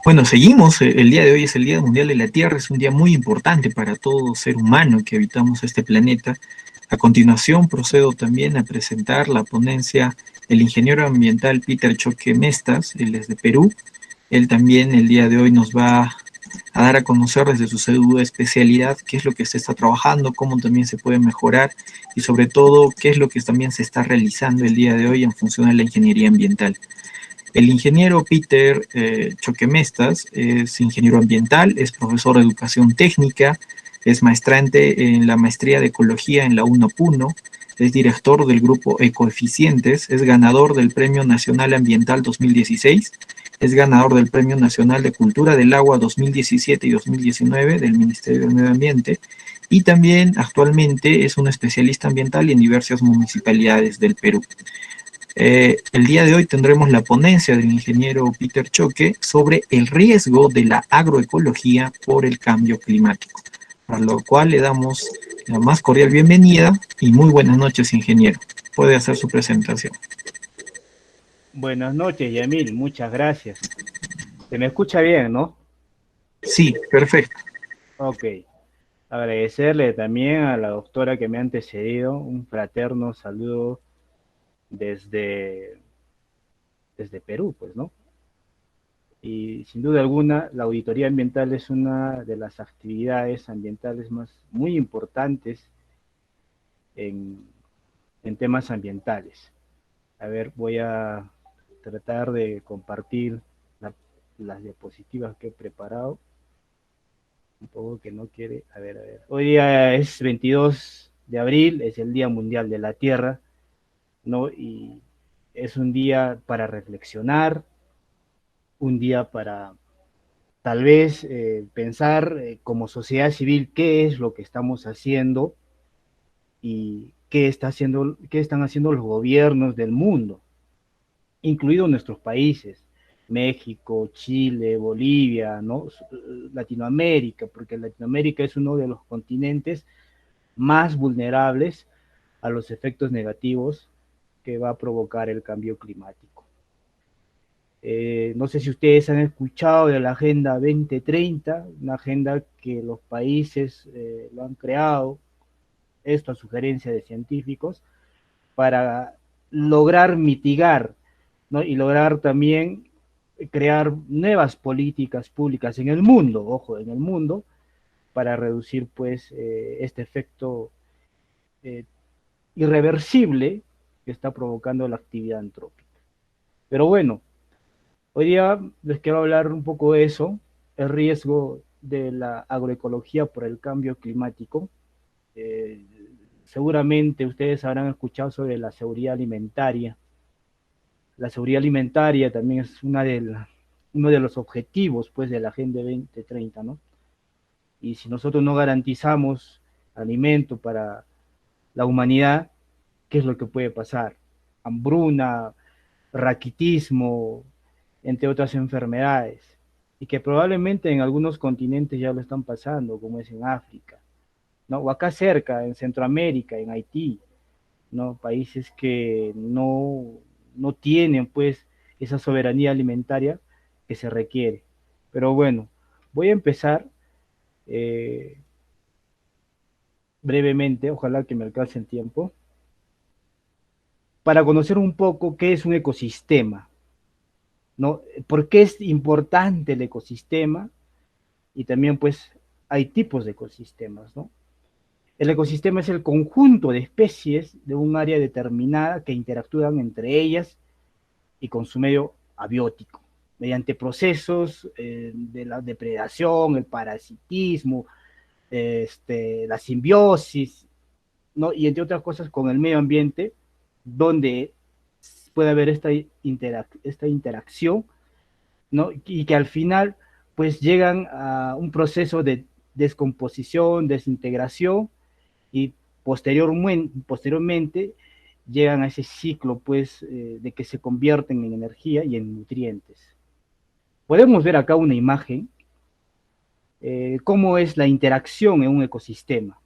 Bueno, seguimos. El día de hoy es el Día Mundial de la Tierra. Es un día muy importante para todo ser humano que habitamos este planeta. A continuación, procedo también a presentar la ponencia del ingeniero ambiental Peter Choque Mestas. Él es de Perú. Él también el día de hoy nos va a dar a conocer desde su especialidad qué es lo que se está trabajando, cómo también se puede mejorar y sobre todo qué es lo que también se está realizando el día de hoy en función de la ingeniería ambiental. El ingeniero Peter Choquemestas es ingeniero ambiental, es profesor de educación técnica, es maestrante en la maestría de ecología en la UNO-PUNO, es director del grupo Ecoeficientes, es ganador del Premio Nacional Ambiental 2016, es ganador del Premio Nacional de Cultura del Agua 2017 y 2019 del Ministerio del Medio Ambiente y también actualmente es un especialista ambiental en diversas municipalidades del Perú. El día de hoy tendremos la ponencia del ingeniero Peter Choque sobre el riesgo de la agroecología por el cambio climático, para lo cual le damos la más cordial bienvenida y muy buenas noches, ingeniero. Puede hacer su presentación. Buenas noches, Yamil, muchas gracias. Se me escucha bien, ¿no? Sí, perfecto. Ok. Agradecerle también a la doctora que me ha antecedido un fraterno saludo desde, desde Perú, pues, ¿no? Y sin duda alguna, la auditoría ambiental es una de las actividades ambientales más muy importantes en, en temas ambientales. A ver, voy a tratar de compartir la- las diapositivas que he preparado. Un poco que no quiere. A ver, a ver. Hoy día es 22 de abril, es el Día Mundial de la Tierra, ¿no? Y es un día para reflexionar, un día para tal vez pensar como sociedad civil qué es lo que estamos haciendo y qué están haciendo los gobiernos del mundo, incluidos nuestros países, México, Chile, Bolivia, ¿no? Latinoamérica, porque Latinoamérica es uno de los continentes más vulnerables a los efectos negativos que va a provocar el cambio climático. No sé si ustedes han escuchado de la Agenda 2030, una agenda que los países lo han creado, esto a sugerencia de científicos, para lograr mitigar, ¿no? Y lograr también crear nuevas políticas públicas en el mundo, ojo, en el mundo, para reducir pues este efecto eh, irreversible que está provocando la actividad antrópica. Pero bueno, hoy día les quiero hablar un poco de eso, el riesgo de la agroecología por el cambio climático. Eh, Seguramente ustedes habrán escuchado sobre la seguridad alimentaria. La seguridad alimentaria también es uno de los objetivos pues, de la Agenda 2030, ¿no? Y si nosotros no garantizamos alimento para la humanidad, ¿qué es lo que puede pasar? Hambruna, raquitismo, entre otras enfermedades, y que probablemente en algunos continentes ya lo están pasando, como es en África, ¿no? O acá cerca, en Centroamérica, en Haití, ¿no? Países que no tienen pues esa soberanía alimentaria que se requiere. Pero bueno, voy a empezar eh, brevemente, ojalá que me alcance el tiempo, para conocer un poco qué es un ecosistema, ¿no? ¿Por qué es importante el ecosistema? Y también pues hay tipos de ecosistemas, ¿no? El ecosistema es el conjunto de especies de un área determinada que interactúan entre ellas y con su medio abiótico, mediante procesos de la depredación, el parasitismo, la simbiosis, ¿no? Y entre otras cosas con el medio ambiente, donde puede haber esta interacción, ¿no? Y que al final pues llegan a un proceso de descomposición, desintegración y posteriormente llegan a ese ciclo pues de que se convierten en energía y en nutrientes. Podemos ver acá una imagen, cómo es la interacción en un ecosistema,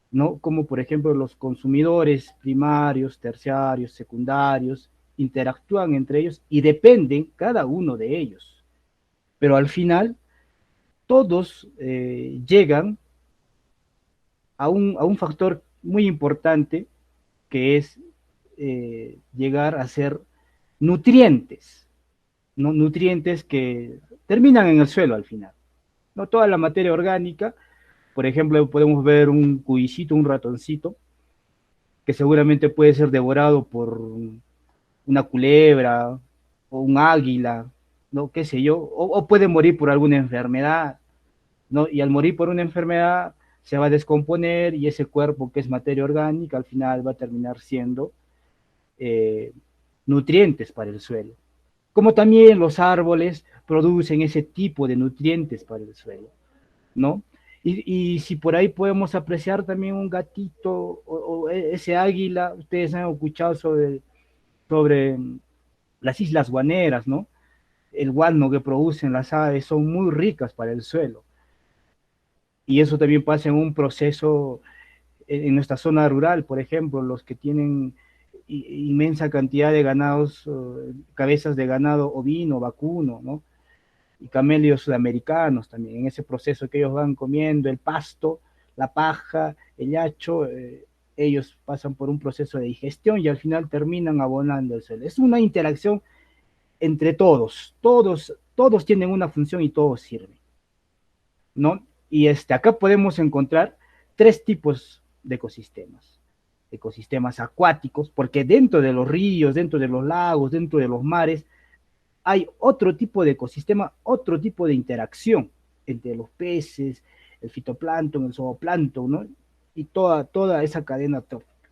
¿no? Como por ejemplo los consumidores primarios, terciarios, secundarios interactúan entre ellos y dependen cada uno de ellos. pero al final todos llegan a un factor muy importante que es llegar a ser nutrientes, ¿no? Nutrientes que terminan en el suelo al final. No toda la materia orgánica, por ejemplo, podemos ver un cuyicito, un ratoncito, que seguramente puede ser devorado por una culebra o un águila, ¿no? Qué sé yo, o puede morir por alguna enfermedad, ¿no? Y al morir por una enfermedad se va a descomponer y ese cuerpo que es materia orgánica al final va a terminar siendo eh, nutrientes para el suelo. Como también los árboles producen ese tipo de nutrientes para el suelo, ¿no? Y si por ahí podemos apreciar también un gatito o ese águila, ustedes han escuchado sobre las islas guaneras, ¿no? El guano que producen las aves son muy ricas para el suelo. Y eso también pasa en un proceso en nuestra zona rural, por ejemplo, los que tienen inmensa cantidad de ganados, cabezas de ganado ovino, vacuno, ¿no? Y camelios sudamericanos también, en ese proceso que ellos van comiendo, el pasto, la paja, el hacho, ellos pasan por un proceso de digestión y al final terminan abonando el suelo. Es una interacción entre todos tienen una función y todos sirven, ¿no? Y acá podemos encontrar tres tipos de ecosistemas. Ecosistemas acuáticos, porque dentro de los ríos, dentro de los lagos, dentro de los mares, hay otro tipo de ecosistema, otro tipo de interacción entre los peces, el fitoplancton, el zooplancton, ¿no? Y toda esa cadena trófica.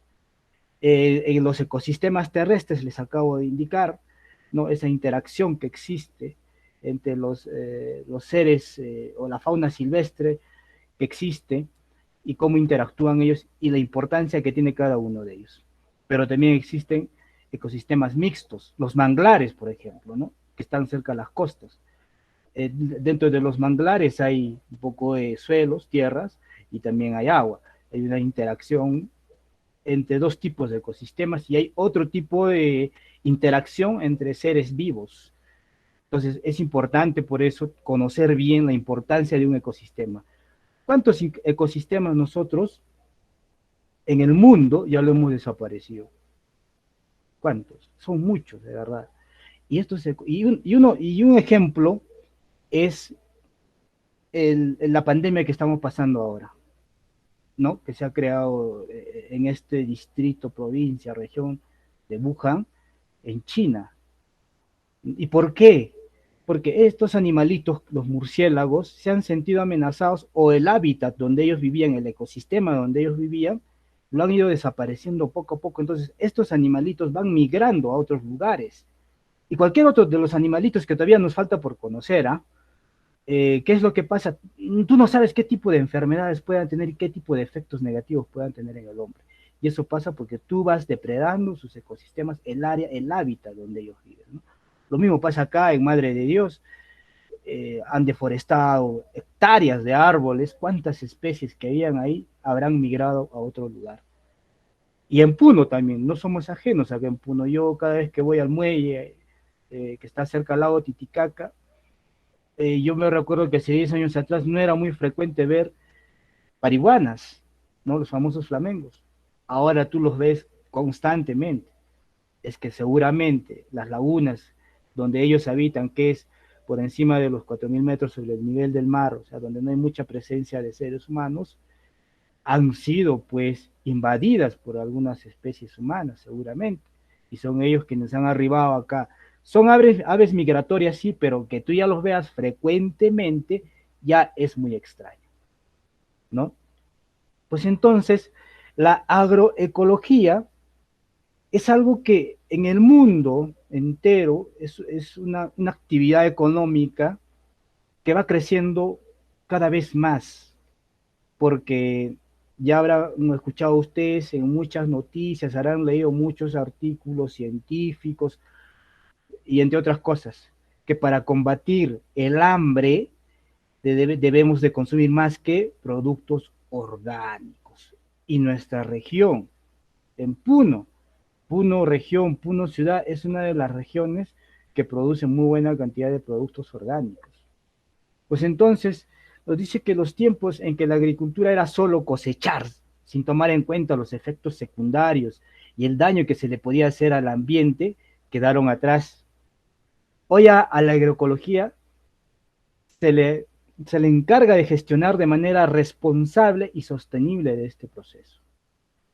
En los ecosistemas terrestres les acabo de indicar, ¿no? Esa interacción que existe entre los seres o la fauna silvestre que existe y cómo interactúan ellos y la importancia que tiene cada uno de ellos. Pero también existen ecosistemas mixtos, los manglares, por ejemplo, ¿no? Que están cerca de las costas. Dentro de los manglares hay un poco de suelos, tierras y también hay agua. Hay una interacción entre dos tipos de ecosistemas y hay otro tipo de interacción entre seres vivos. Entonces es importante por eso conocer bien la importancia de un ecosistema. ¿Cuántos ecosistemas nosotros en el mundo ya lo hemos desaparecido? ¿Cuántos? Son muchos, de verdad. Y un ejemplo es la pandemia que estamos pasando ahora, ¿no? Que se ha creado en este distrito, provincia, región de Wuhan, en China. ¿Y por qué? Porque estos animalitos, los murciélagos, se han sentido amenazados o el hábitat donde ellos vivían, el ecosistema donde ellos vivían, lo han ido desapareciendo poco a poco. Entonces, estos animalitos van migrando a otros lugares. Y cualquier otro de los animalitos que todavía nos falta por conocer, ¿ah? ¿Qué es lo que pasa? Tú no sabes qué tipo de enfermedades puedan tener y qué tipo de efectos negativos puedan tener en el hombre. Y eso pasa porque tú vas depredando sus ecosistemas, el área, el hábitat donde ellos viven, ¿no? Lo mismo pasa acá en Madre de Dios. Han deforestado hectáreas de árboles. ¿Cuántas especies que habían ahí habrán migrado a otro lugar? Y en Puno también, no somos ajenos acá en Puno. Yo cada vez que voy al muelle que está cerca al lago Titicaca, yo me recuerdo que hace 10 años atrás no era muy frecuente ver parihuanas, ¿no? Los famosos flamengos. Ahora tú los ves constantemente. Es que seguramente las lagunas donde ellos habitan, que es por encima de los 4.000 metros sobre el nivel del mar, o sea, donde no hay mucha presencia de seres humanos, han sido pues invadidas por algunas especies humanas, seguramente, y son ellos quienes han arribado acá. Son aves migratorias, sí, pero que tú ya los veas frecuentemente ya es muy extraño, ¿no? Pues entonces, la agroecología es algo que en el mundo entero es una actividad económica que va creciendo cada vez más, porque ya habrán escuchado ustedes en muchas noticias, habrán leído muchos artículos científicos y entre otras cosas, que para combatir el hambre debemos de consumir más que productos orgánicos. Y nuestra región, en Puno región, Puno ciudad, es una de las regiones que produce muy buena cantidad de productos orgánicos. Pues entonces nos dice que los tiempos en que la agricultura era solo cosechar, sin tomar en cuenta los efectos secundarios y el daño que se le podía hacer al ambiente, quedaron atrás. Hoy a la agroecología se le, se le encarga de gestionar de manera responsable y sostenible de este proceso.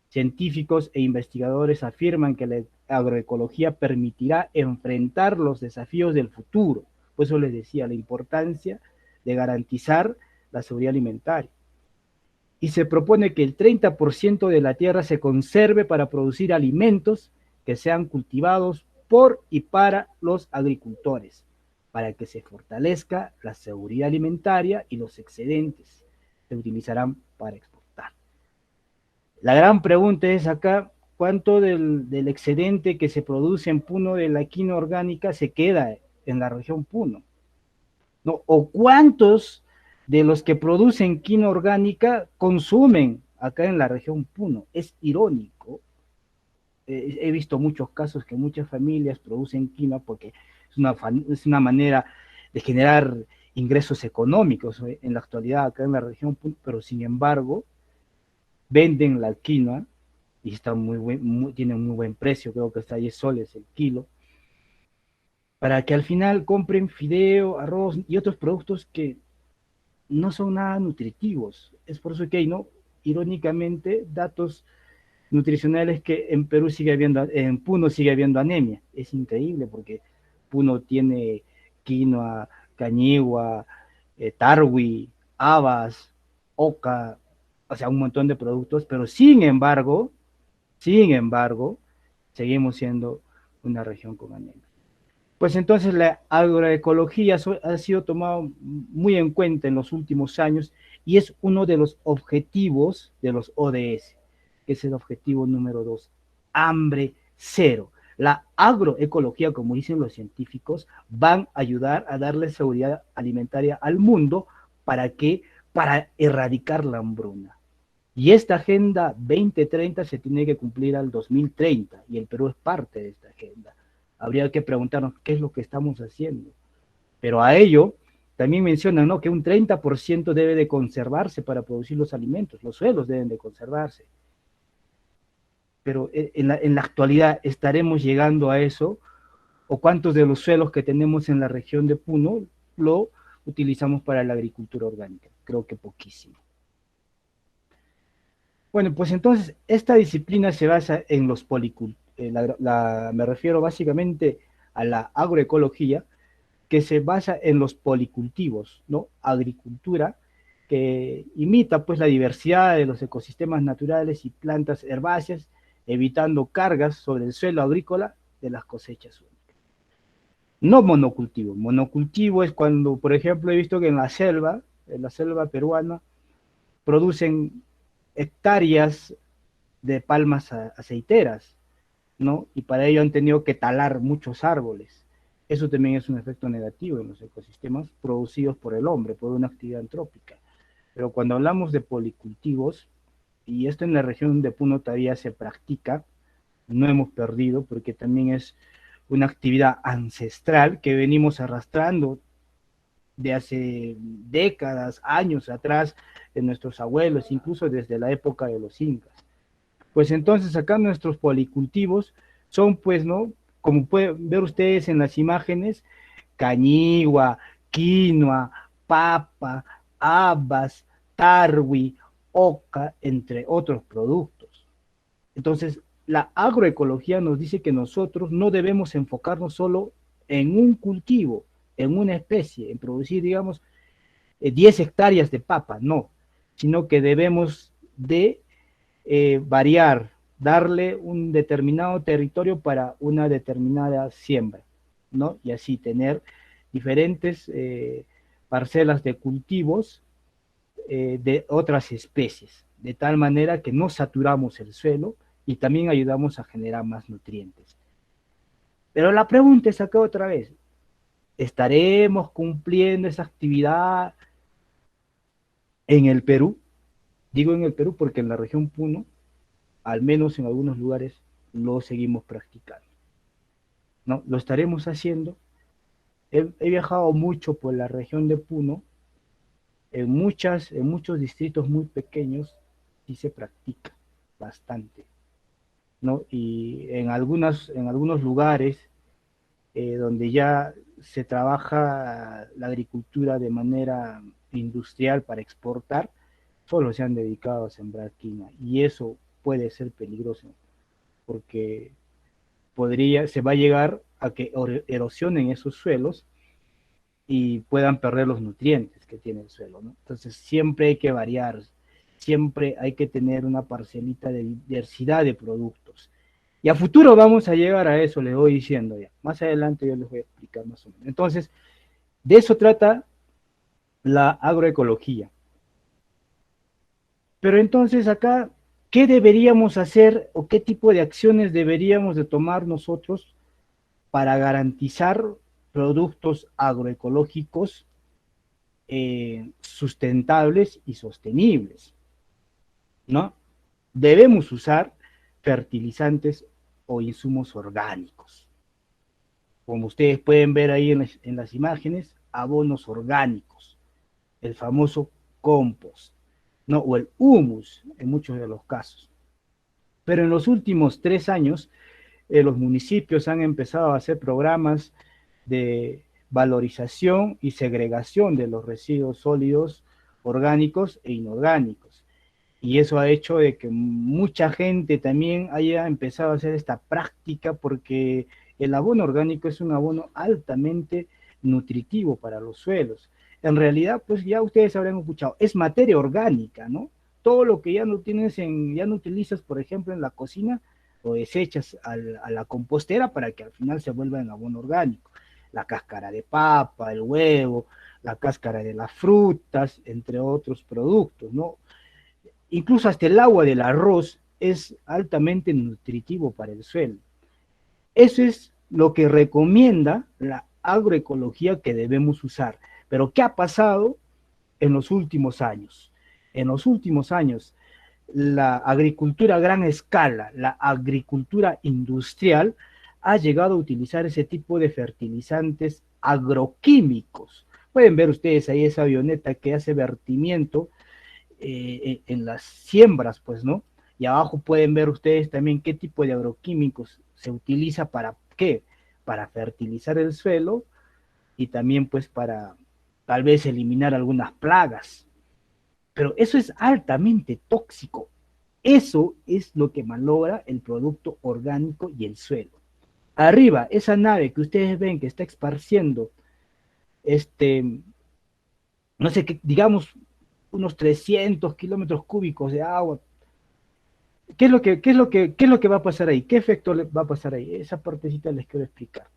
Científicos e investigadores afirman que la agroecología permitirá enfrentar los desafíos del futuro. Por eso les decía la importancia de garantizar la seguridad alimentaria. Y se propone que el 30% de la tierra se conserve para producir alimentos que sean cultivados por y para los agricultores, para que se fortalezca la seguridad alimentaria y los excedentes se utilizarán para exportar. La gran pregunta es acá, ¿cuánto del excedente que se produce en Puno de la quinoa orgánica se queda en la región Puno? ¿No? ¿O cuántos de los que producen quinoa orgánica consumen acá en la región Puno? Es irónico. He visto muchos casos que muchas familias producen quinoa porque es una manera de generar ingresos económicos en la actualidad acá en la región Puno, pero sin embargo venden la quinoa y está tiene un muy buen precio, creo que está a 10 soles el kilo, para que al final compren fideo, arroz y otros productos que no son nada nutritivos. Es por eso que hay, ¿no? Irónicamente, datos nutricionales que en Perú sigue habiendo, en Puno sigue habiendo anemia. Es increíble porque Puno tiene quinoa, cañigua, tarwi, habas, oca, o sea, un montón de productos, pero sin embargo, seguimos siendo una región con anemia. Pues entonces la agroecología ha sido tomado muy en cuenta en los últimos años y es uno de los objetivos de los ODS, que es el objetivo número 2, hambre cero. La agroecología, como dicen los científicos, van a ayudar a darle seguridad alimentaria al mundo para que para erradicar la hambruna. Y esta agenda 2030 se tiene que cumplir al 2030 y el Perú es parte de esta agenda. Habría que preguntarnos qué es lo que estamos haciendo. Pero a ello también mencionan, ¿no?, que un 30% debe de conservarse para producir los alimentos, los suelos deben de conservarse. Pero en la actualidad, ¿estaremos llegando a eso? ¿O cuántos de los suelos que tenemos en la región de Puno lo utilizamos para la agricultura orgánica? Creo que poquísimo. Bueno, pues entonces esta disciplina se basa en los policultivos. Me refiero básicamente a la agroecología, que se basa en los policultivos, ¿no? Agricultura que imita pues la diversidad de los ecosistemas naturales y plantas herbáceas, evitando cargas sobre el suelo agrícola de las cosechas únicas. No monocultivo. Monocultivo es cuando, por ejemplo, he visto que en la selva peruana, producen hectáreas de palmas aceiteras, ¿no? Y para ello han tenido que talar muchos árboles. Eso también es un efecto negativo en los ecosistemas producidos por el hombre, por una actividad antrópica. Pero cuando hablamos de policultivos, y esto en la región de Puno todavía se practica, no hemos perdido, porque también es una actividad ancestral que venimos arrastrando de hace décadas, años atrás, de nuestros abuelos, incluso desde la época de los incas. Pues entonces acá nuestros policultivos son, pues, ¿no? Como pueden ver ustedes en las imágenes, cañigua, quinoa, papa, habas, tarwi, oca, entre otros productos. Entonces, la agroecología nos dice que nosotros no debemos enfocarnos solo en un cultivo, en una especie, en producir, digamos, 10 hectáreas de papa, no, sino que debemos de variar, darle un determinado territorio para una determinada siembra, ¿no? Y así tener diferentes parcelas de cultivos de otras especies, de tal manera que no saturamos el suelo y también ayudamos a generar más nutrientes. Pero la pregunta es acá otra vez, ¿estaremos cumpliendo esa actividad en el Perú? Digo en el Perú porque en la región Puno, al menos en algunos lugares, lo seguimos practicando, ¿no? Lo estaremos haciendo. He viajado mucho por la región de Puno En muchos distritos muy pequeños sí se practica bastante, ¿no? Y en algunos lugares donde ya se trabaja la agricultura de manera industrial para exportar, solo se han dedicado a sembrar quinoa. Y eso puede ser peligroso, porque se va a llegar a que erosionen esos suelos y puedan perder los nutrientes que tiene el suelo, ¿no? Entonces siempre hay que variar, siempre hay que tener una parcelita de diversidad de productos. Y a futuro vamos a llegar a eso, les voy diciendo ya. Más adelante yo les voy a explicar más o menos. Entonces, de eso trata la agroecología. Pero entonces acá, ¿qué deberíamos hacer o qué tipo de acciones deberíamos de tomar nosotros para garantizar productos agroecológicos sustentables y sostenibles? ¿No? Debemos usar fertilizantes o insumos orgánicos. Como ustedes pueden ver ahí en las imágenes, abonos orgánicos, el famoso compost, ¿no? O el humus en muchos de los casos. Pero en los últimos 3 años, los municipios han empezado a hacer programas de valorización y segregación de los residuos sólidos orgánicos e inorgánicos. Y eso ha hecho de que mucha gente también haya empezado a hacer esta práctica, porque el abono orgánico es un abono altamente nutritivo para los suelos. En realidad, pues ya ustedes habrán escuchado, es materia orgánica, ¿no? Todo lo que ya no tienes ya no utilizas, por ejemplo, en la cocina, lo desechas a la compostera para que al final se vuelva en abono orgánico. La cáscara de papa, el huevo, la cáscara de las frutas, entre otros productos, ¿no? Incluso hasta el agua del arroz es altamente nutritivo para el suelo. Eso es lo que recomienda la agroecología que debemos usar. Pero ¿qué ha pasado en los últimos años? En los últimos años, la agricultura a gran escala, la agricultura industrial, ha llegado a utilizar ese tipo de fertilizantes agroquímicos. Pueden ver ustedes ahí esa avioneta que hace vertimiento en las siembras, pues, ¿no? Y abajo pueden ver ustedes también qué tipo de agroquímicos se utiliza para qué, para fertilizar el suelo y también pues para tal vez eliminar algunas plagas. Pero eso es altamente tóxico. Eso es lo que malogra el producto orgánico y el suelo. Arriba, esa nave que ustedes ven que está esparciendo, este, no sé, qué, digamos, unos 300 kilómetros cúbicos de agua. ¿Qué es lo que va a pasar ahí? ¿Qué efecto va a pasar ahí? Esa partecita les quiero explicar.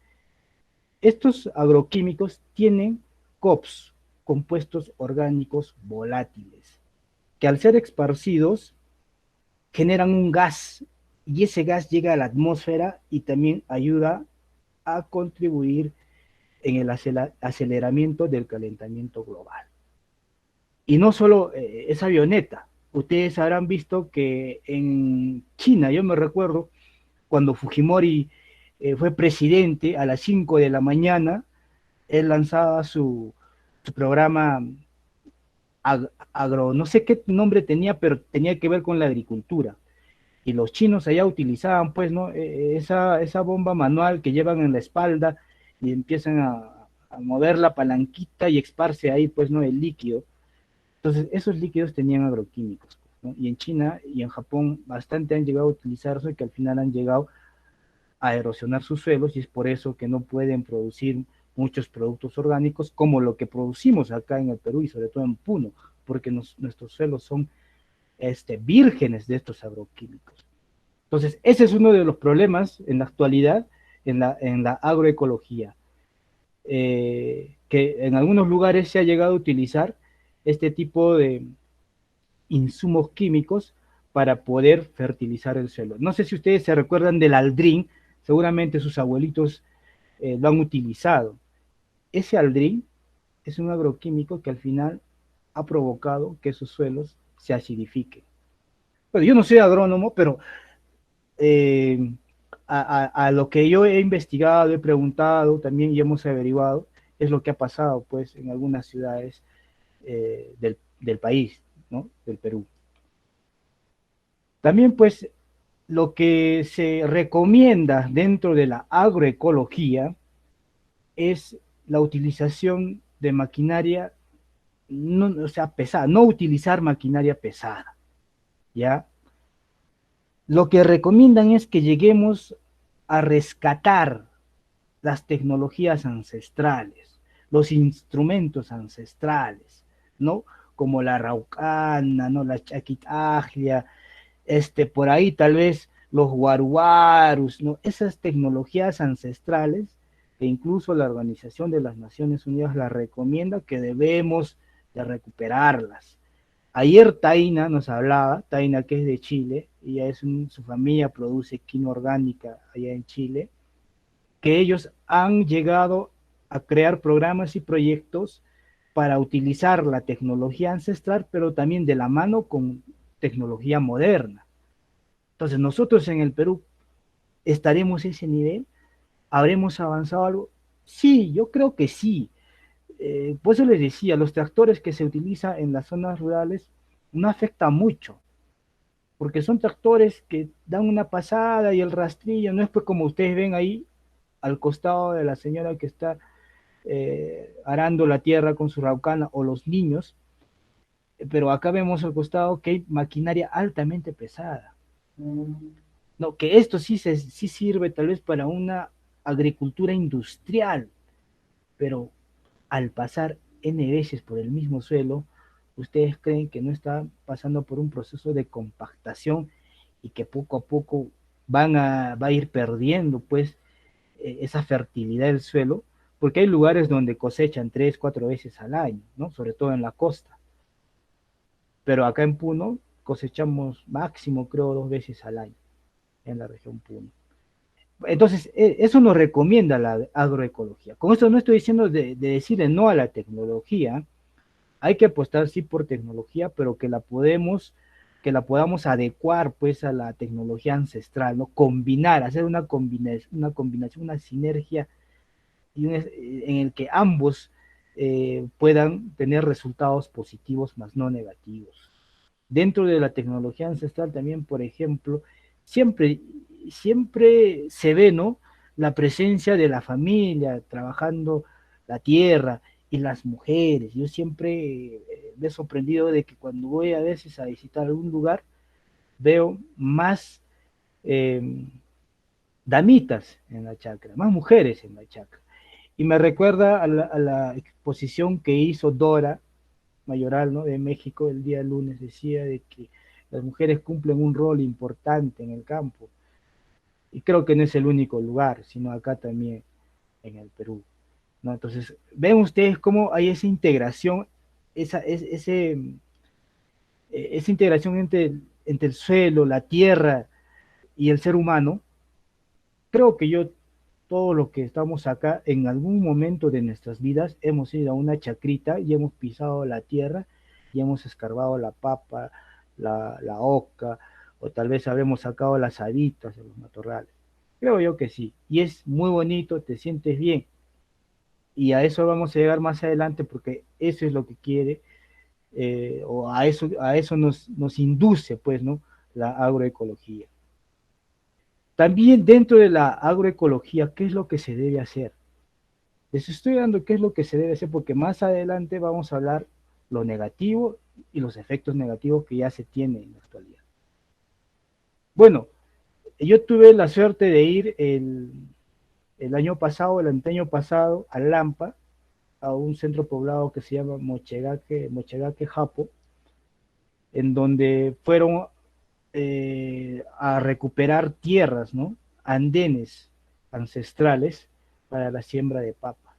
Estos agroquímicos tienen COPS, compuestos orgánicos volátiles, que al ser esparcidos generan un gas y ese gas llega a la atmósfera y también ayuda a contribuir en el aceleramiento del calentamiento global. Y no solo esa avioneta, ustedes habrán visto que en China, yo me recuerdo, cuando Fujimori fue presidente, a las 5 de la mañana, él lanzaba su programa agro, no sé qué nombre tenía, pero tenía que ver con la agricultura. Y los chinos allá utilizaban, pues, ¿no? Esa bomba manual que llevan en la espalda y empiezan a mover la palanquita y esparce ahí, pues, ¿no? El líquido. Entonces, esos líquidos tenían agroquímicos, ¿no? Y en China y en Japón bastante han llegado a utilizarse, que al final han llegado a erosionar sus suelos y es por eso que no pueden producir muchos productos orgánicos como lo que producimos acá en el Perú y sobre todo en Puno, porque nuestros suelos son vírgenes de estos agroquímicos. Entonces, ese es uno de los problemas en la actualidad en la agroecología, que en algunos lugares se ha llegado a utilizar este tipo de insumos químicos para poder fertilizar el suelo. No sé si ustedes se recuerdan del aldrin, seguramente sus abuelitos lo han utilizado. Ese aldrin es un agroquímico que al final ha provocado que esos suelos se acidifiquen. Bueno, yo no soy agrónomo, pero eh, a lo que yo he investigado, he preguntado también y hemos averiguado, es lo que ha pasado pues en algunas ciudades del país, ¿no? Del Perú. También, pues, lo que se recomienda dentro de la agroecología es la utilización de maquinaria, no, o sea, pesada, no utilizar maquinaria pesada, ¿ya? Lo que recomiendan es que lleguemos a rescatar las tecnologías ancestrales, los instrumentos ancestrales, ¿no? Como la raucana, ¿no? La chaquitaglia, por ahí tal vez los guaruarus, ¿no? Esas tecnologías ancestrales que incluso la Organización de las Naciones Unidas las recomienda que debemos de recuperarlas. Ayer Taina nos hablaba, Taina que es de Chile, su familia produce quinoa orgánica allá en Chile, que ellos han llegado a crear programas y proyectos para utilizar la tecnología ancestral, pero también de la mano con tecnología moderna. Entonces, nosotros en el Perú estaremos a ese nivel, ¿habremos avanzado algo? Sí, yo creo que sí. Por eso les decía, los tractores que se utilizan en las zonas rurales no afectan mucho, porque son tractores que dan una pasada y el rastrillo, no es pues como ustedes ven ahí al costado de la señora que está arando la tierra con su raucana o los niños, pero acá vemos al costado que hay maquinaria altamente pesada. No, que esto sí sirve tal vez para una agricultura industrial, pero al pasar N veces por el mismo suelo, ustedes creen que no está pasando por un proceso de compactación y que poco a poco va a ir perdiendo pues esa fertilidad del suelo, porque hay lugares donde cosechan 3, 4 veces al año, ¿no? Sobre todo en la costa. Pero acá en Puno cosechamos máximo, creo, 2 veces al año en la región Puno. Entonces, eso nos recomienda la agroecología. Con esto no estoy diciendo de decirle no a la tecnología. Hay que apostar sí por tecnología, pero que la podamos adecuar pues a la tecnología ancestral, ¿no? Combinar, hacer una combinación, una sinergia en el que ambos puedan tener resultados positivos más no negativos. Dentro de la tecnología ancestral también, por ejemplo, siempre, siempre se ve, ¿no? La presencia de la familia trabajando la tierra y las mujeres. Yo siempre me he sorprendido de que cuando voy a veces a visitar algún lugar, veo más eh, damitas en la chacra, más mujeres en la chacra. Y me recuerda a la exposición que hizo Dora Mayoral, ¿no? De México el día lunes, decía de que las mujeres cumplen un rol importante en el campo. Y creo que no es el único lugar, sino acá también en el Perú, ¿no? Entonces, ven ustedes cómo hay esa integración, esa integración entre el suelo, la tierra y el ser humano. Creo que todos los que estamos acá, en algún momento de nuestras vidas, hemos ido a una chacrita y hemos pisado la tierra y hemos escarbado la papa, la oca, o tal vez habremos sacado las habitas de los matorrales. Creo yo que sí. Y es muy bonito, te sientes bien. Y a eso vamos a llegar más adelante porque eso es lo que quiere, o a eso nos induce, pues, ¿no? La agroecología. También dentro de la agroecología, ¿qué es lo que se debe hacer? Les estoy dando qué es lo que se debe hacer porque más adelante vamos a hablar lo negativo y los efectos negativos que ya se tienen en la actualidad. Bueno, yo tuve la suerte de ir el año pasado, el anteaño pasado, a Lampa, a un centro poblado que se llama Mochegaque Japo, en donde fueron a recuperar tierras, ¿no? Andenes ancestrales para la siembra de papa.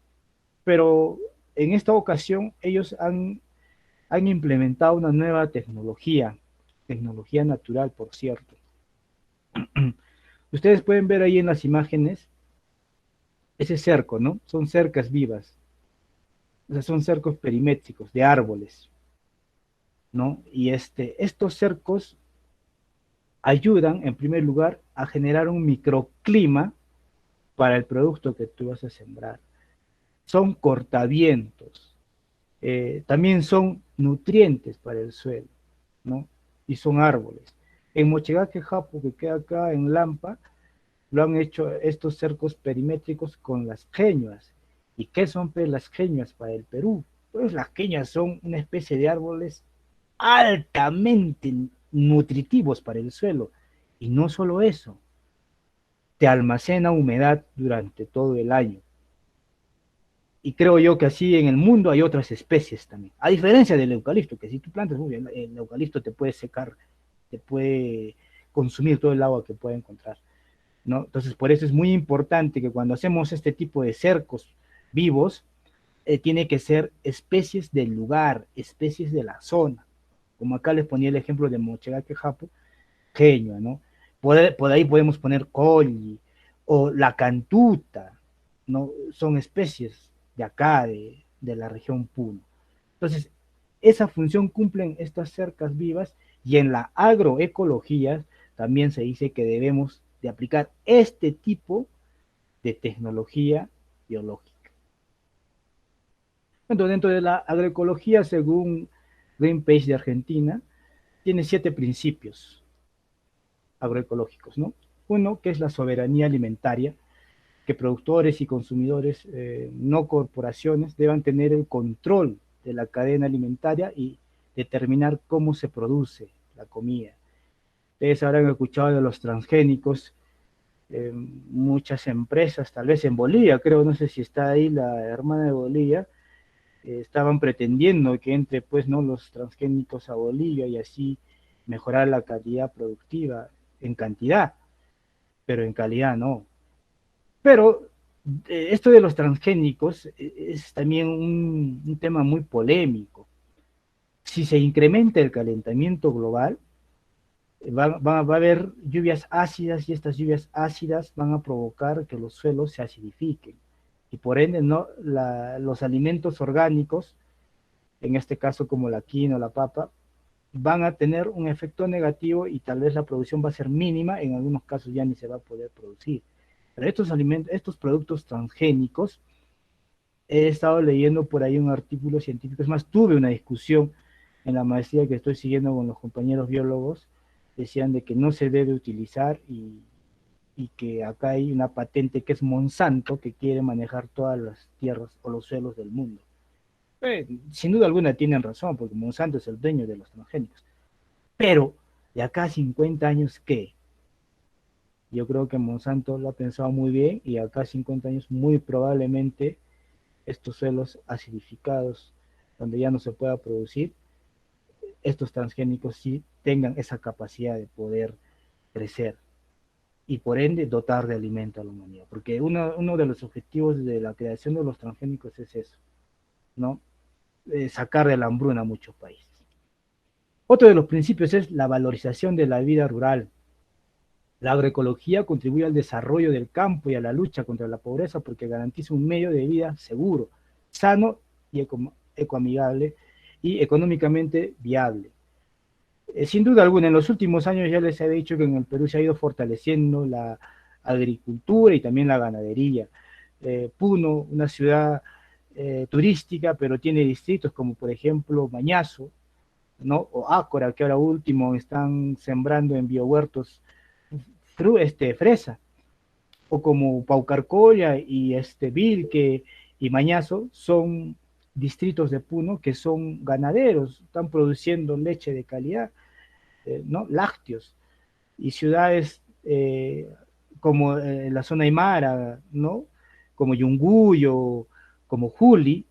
Pero en esta ocasión ellos han implementado una nueva tecnología natural, por cierto. Ustedes pueden ver ahí en las imágenes ese cerco, ¿no? Son cercas vivas, o sea, son cercos perimétricos de árboles, ¿no? Y estos cercos ayudan, en primer lugar, a generar un microclima para el producto que tú vas a sembrar. Son cortavientos. también son nutrientes para el suelo, ¿no? Y son árboles. En Mochigaque Japu, que queda acá en Lampa, lo han hecho estos cercos perimétricos con las queñuas. ¿Y qué son pues, las queñuas para el Perú? Pues las queñuas son una especie de árboles altamente nutritivos para el suelo. Y no solo eso, te almacena humedad durante todo el año. Y creo yo que así en el mundo hay otras especies también. A diferencia del eucalipto, que si tú plantas muy bien, el eucalipto te puede secar, te puede consumir todo el agua que puede encontrar, ¿no? Entonces, por eso es muy importante que cuando hacemos este tipo de cercos vivos, tiene que ser especies del lugar, especies de la zona. Como acá les ponía el ejemplo de Mochigaque Japu, queño, ¿no? Por ahí podemos poner colli o la cantuta, ¿no? Son especies de acá, de la región Puno. Entonces, esa función cumplen estas cercas vivas y en la agroecología también se dice que debemos de aplicar este tipo de tecnología biológica. Entonces, dentro de la agroecología, según Greenpeace de Argentina, tiene 7 principios agroecológicos, ¿no? Uno, que es la soberanía alimentaria, que productores y consumidores, no corporaciones, deban tener el control de la cadena alimentaria y determinar cómo se produce la comida. Ustedes habrán escuchado de los transgénicos, muchas empresas, tal vez en Bolivia, creo, no sé si está ahí la hermana de Bolivia, estaban pretendiendo que entre pues no los transgénicos a Bolivia y así mejorar la calidad productiva en cantidad, pero en calidad no. Pero esto de los transgénicos es también un tema muy polémico. Si se incrementa el calentamiento global, va a haber lluvias ácidas y estas lluvias ácidas van a provocar que los suelos se acidifiquen y por ende no, los alimentos orgánicos, en este caso como la quinoa o la papa, van a tener un efecto negativo y tal vez la producción va a ser mínima, en algunos casos ya ni se va a poder producir. Pero estos alimentos, estos productos transgénicos, he estado leyendo por ahí un artículo científico, es más, tuve una discusión en la maestría que estoy siguiendo con los compañeros biólogos, decían de que no se debe utilizar y que acá hay una patente que es Monsanto que quiere manejar todas las tierras o los suelos del mundo. Sin duda alguna tienen razón, porque Monsanto es el dueño de los transgénicos. Pero de acá a 50 años, ¿qué? Yo creo que Monsanto lo ha pensado muy bien y acá a 50 años muy probablemente estos suelos acidificados, donde ya no se pueda producir, estos transgénicos sí tengan esa capacidad de poder crecer y por ende dotar de alimento a la humanidad. Porque uno de los objetivos de la creación de los transgénicos es eso, ¿no? Sacar de la hambruna a muchos países. Otro de los principios es la valorización de la vida rural. La agroecología contribuye al desarrollo del campo y a la lucha contra la pobreza porque garantiza un medio de vida seguro, sano y ecoamigable y económicamente viable. Sin duda alguna, en los últimos años ya les he dicho que en el Perú se ha ido fortaleciendo la agricultura y también la ganadería. Puno, una ciudad turística, pero tiene distritos como por ejemplo Mañazo, ¿no? O Ácora, que ahora último están sembrando en biohuertos fresa, o como Paucarcolla y Vilque y Mañazo son distritos de Puno que son ganaderos, están produciendo leche de calidad, ¿no? Lácteos, y ciudades como la zona Aymara, ¿no? Como Yunguyo, como Juli,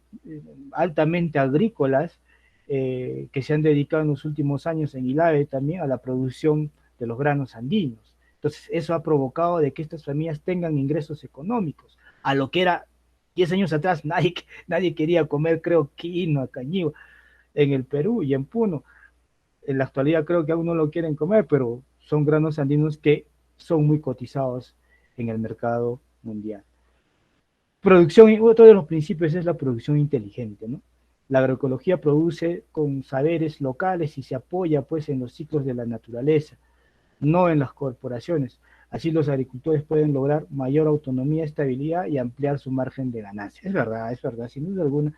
altamente agrícolas, que se han dedicado en los últimos años en Ilave también a la producción de los granos andinos. Entonces, eso ha provocado de que estas familias tengan ingresos económicos, a lo que era 10 años atrás nadie quería comer, creo, quinoa, cañigo en el Perú y en Puno. En la actualidad creo que aún no lo quieren comer, pero son granos andinos que son muy cotizados en el mercado mundial. Producción, otro de los principios es la producción inteligente, ¿no? La agroecología produce con saberes locales y se apoya pues en los ciclos de la naturaleza, no en las corporaciones. Así los agricultores pueden lograr mayor autonomía, estabilidad y ampliar su margen de ganancia. Es verdad, sin duda alguna.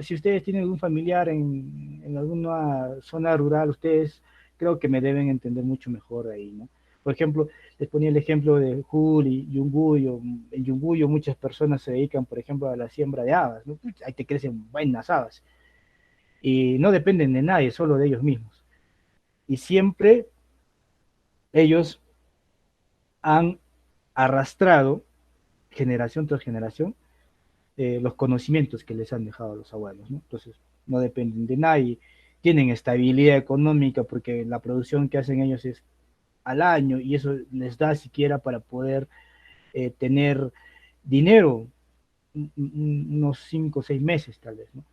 Si ustedes tienen algún familiar en alguna zona rural, ustedes creo que me deben entender mucho mejor ahí, ¿no? Por ejemplo, les ponía el ejemplo de Juli, Yunguyo. En Yunguyo muchas personas se dedican, por ejemplo, a la siembra de habas, ¿no? Ahí te crecen buenas habas y no dependen de nadie, solo de ellos mismos. Y siempre ellos han arrastrado, generación tras generación, los conocimientos que les han dejado los abuelos, ¿no? Entonces, no dependen de nadie, tienen estabilidad económica porque la producción que hacen ellos es al año y eso les da siquiera para poder tener dinero unos 5 o 6 meses tal vez, ¿no?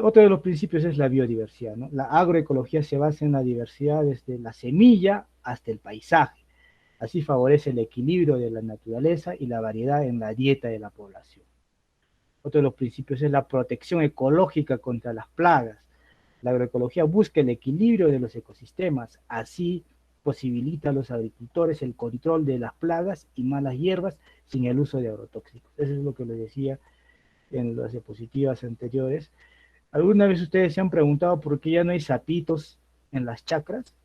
Otro de los principios es la biodiversidad, ¿no? La agroecología se basa en la diversidad desde la semilla hasta el paisaje. Así favorece el equilibrio de la naturaleza y la variedad en la dieta de la población. Otro de los principios es la protección ecológica contra las plagas. La agroecología busca el equilibrio de los ecosistemas, así posibilita a los agricultores el control de las plagas y malas hierbas sin el uso de agrotóxicos. Eso es lo que les decía en las diapositivas anteriores. ¿Alguna vez ustedes se han preguntado por qué ya no hay sapitos en las chacras?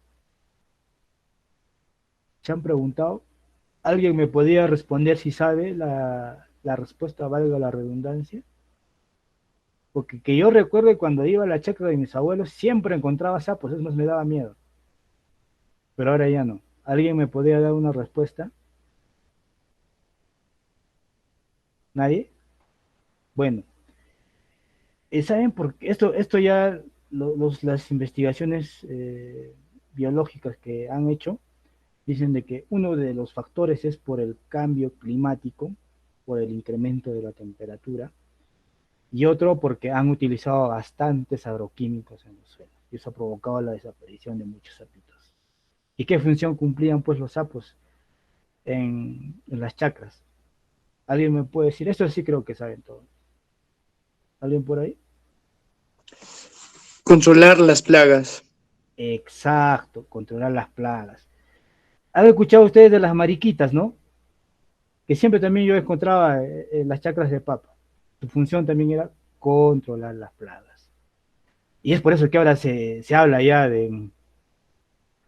¿Se han preguntado? ¿Alguien me podría responder si sabe la respuesta, valga la redundancia? Porque que yo recuerde cuando iba a la chacra de mis abuelos siempre encontraba sapos, es más, me daba miedo. Pero ahora ya no. ¿Alguien me podría dar una respuesta? ¿Nadie? Bueno, ¿saben por qué? Esto ya las investigaciones biológicas que han hecho dicen de que uno de los factores es por el cambio climático, por el incremento de la temperatura, y otro porque han utilizado bastantes agroquímicos en los suelos, y eso ha provocado la desaparición de muchos sapitos. ¿Y qué función cumplían pues los sapos en las chacras? ¿Alguien me puede decir? Esto sí creo que saben todo. ¿Alguien por ahí? Controlar las plagas. Exacto, controlar las plagas. ¿Han escuchado ustedes de las mariquitas, no? Que siempre también yo encontraba en las chacras de papa. Su función también era controlar las plagas. Y es por eso que ahora se habla ya de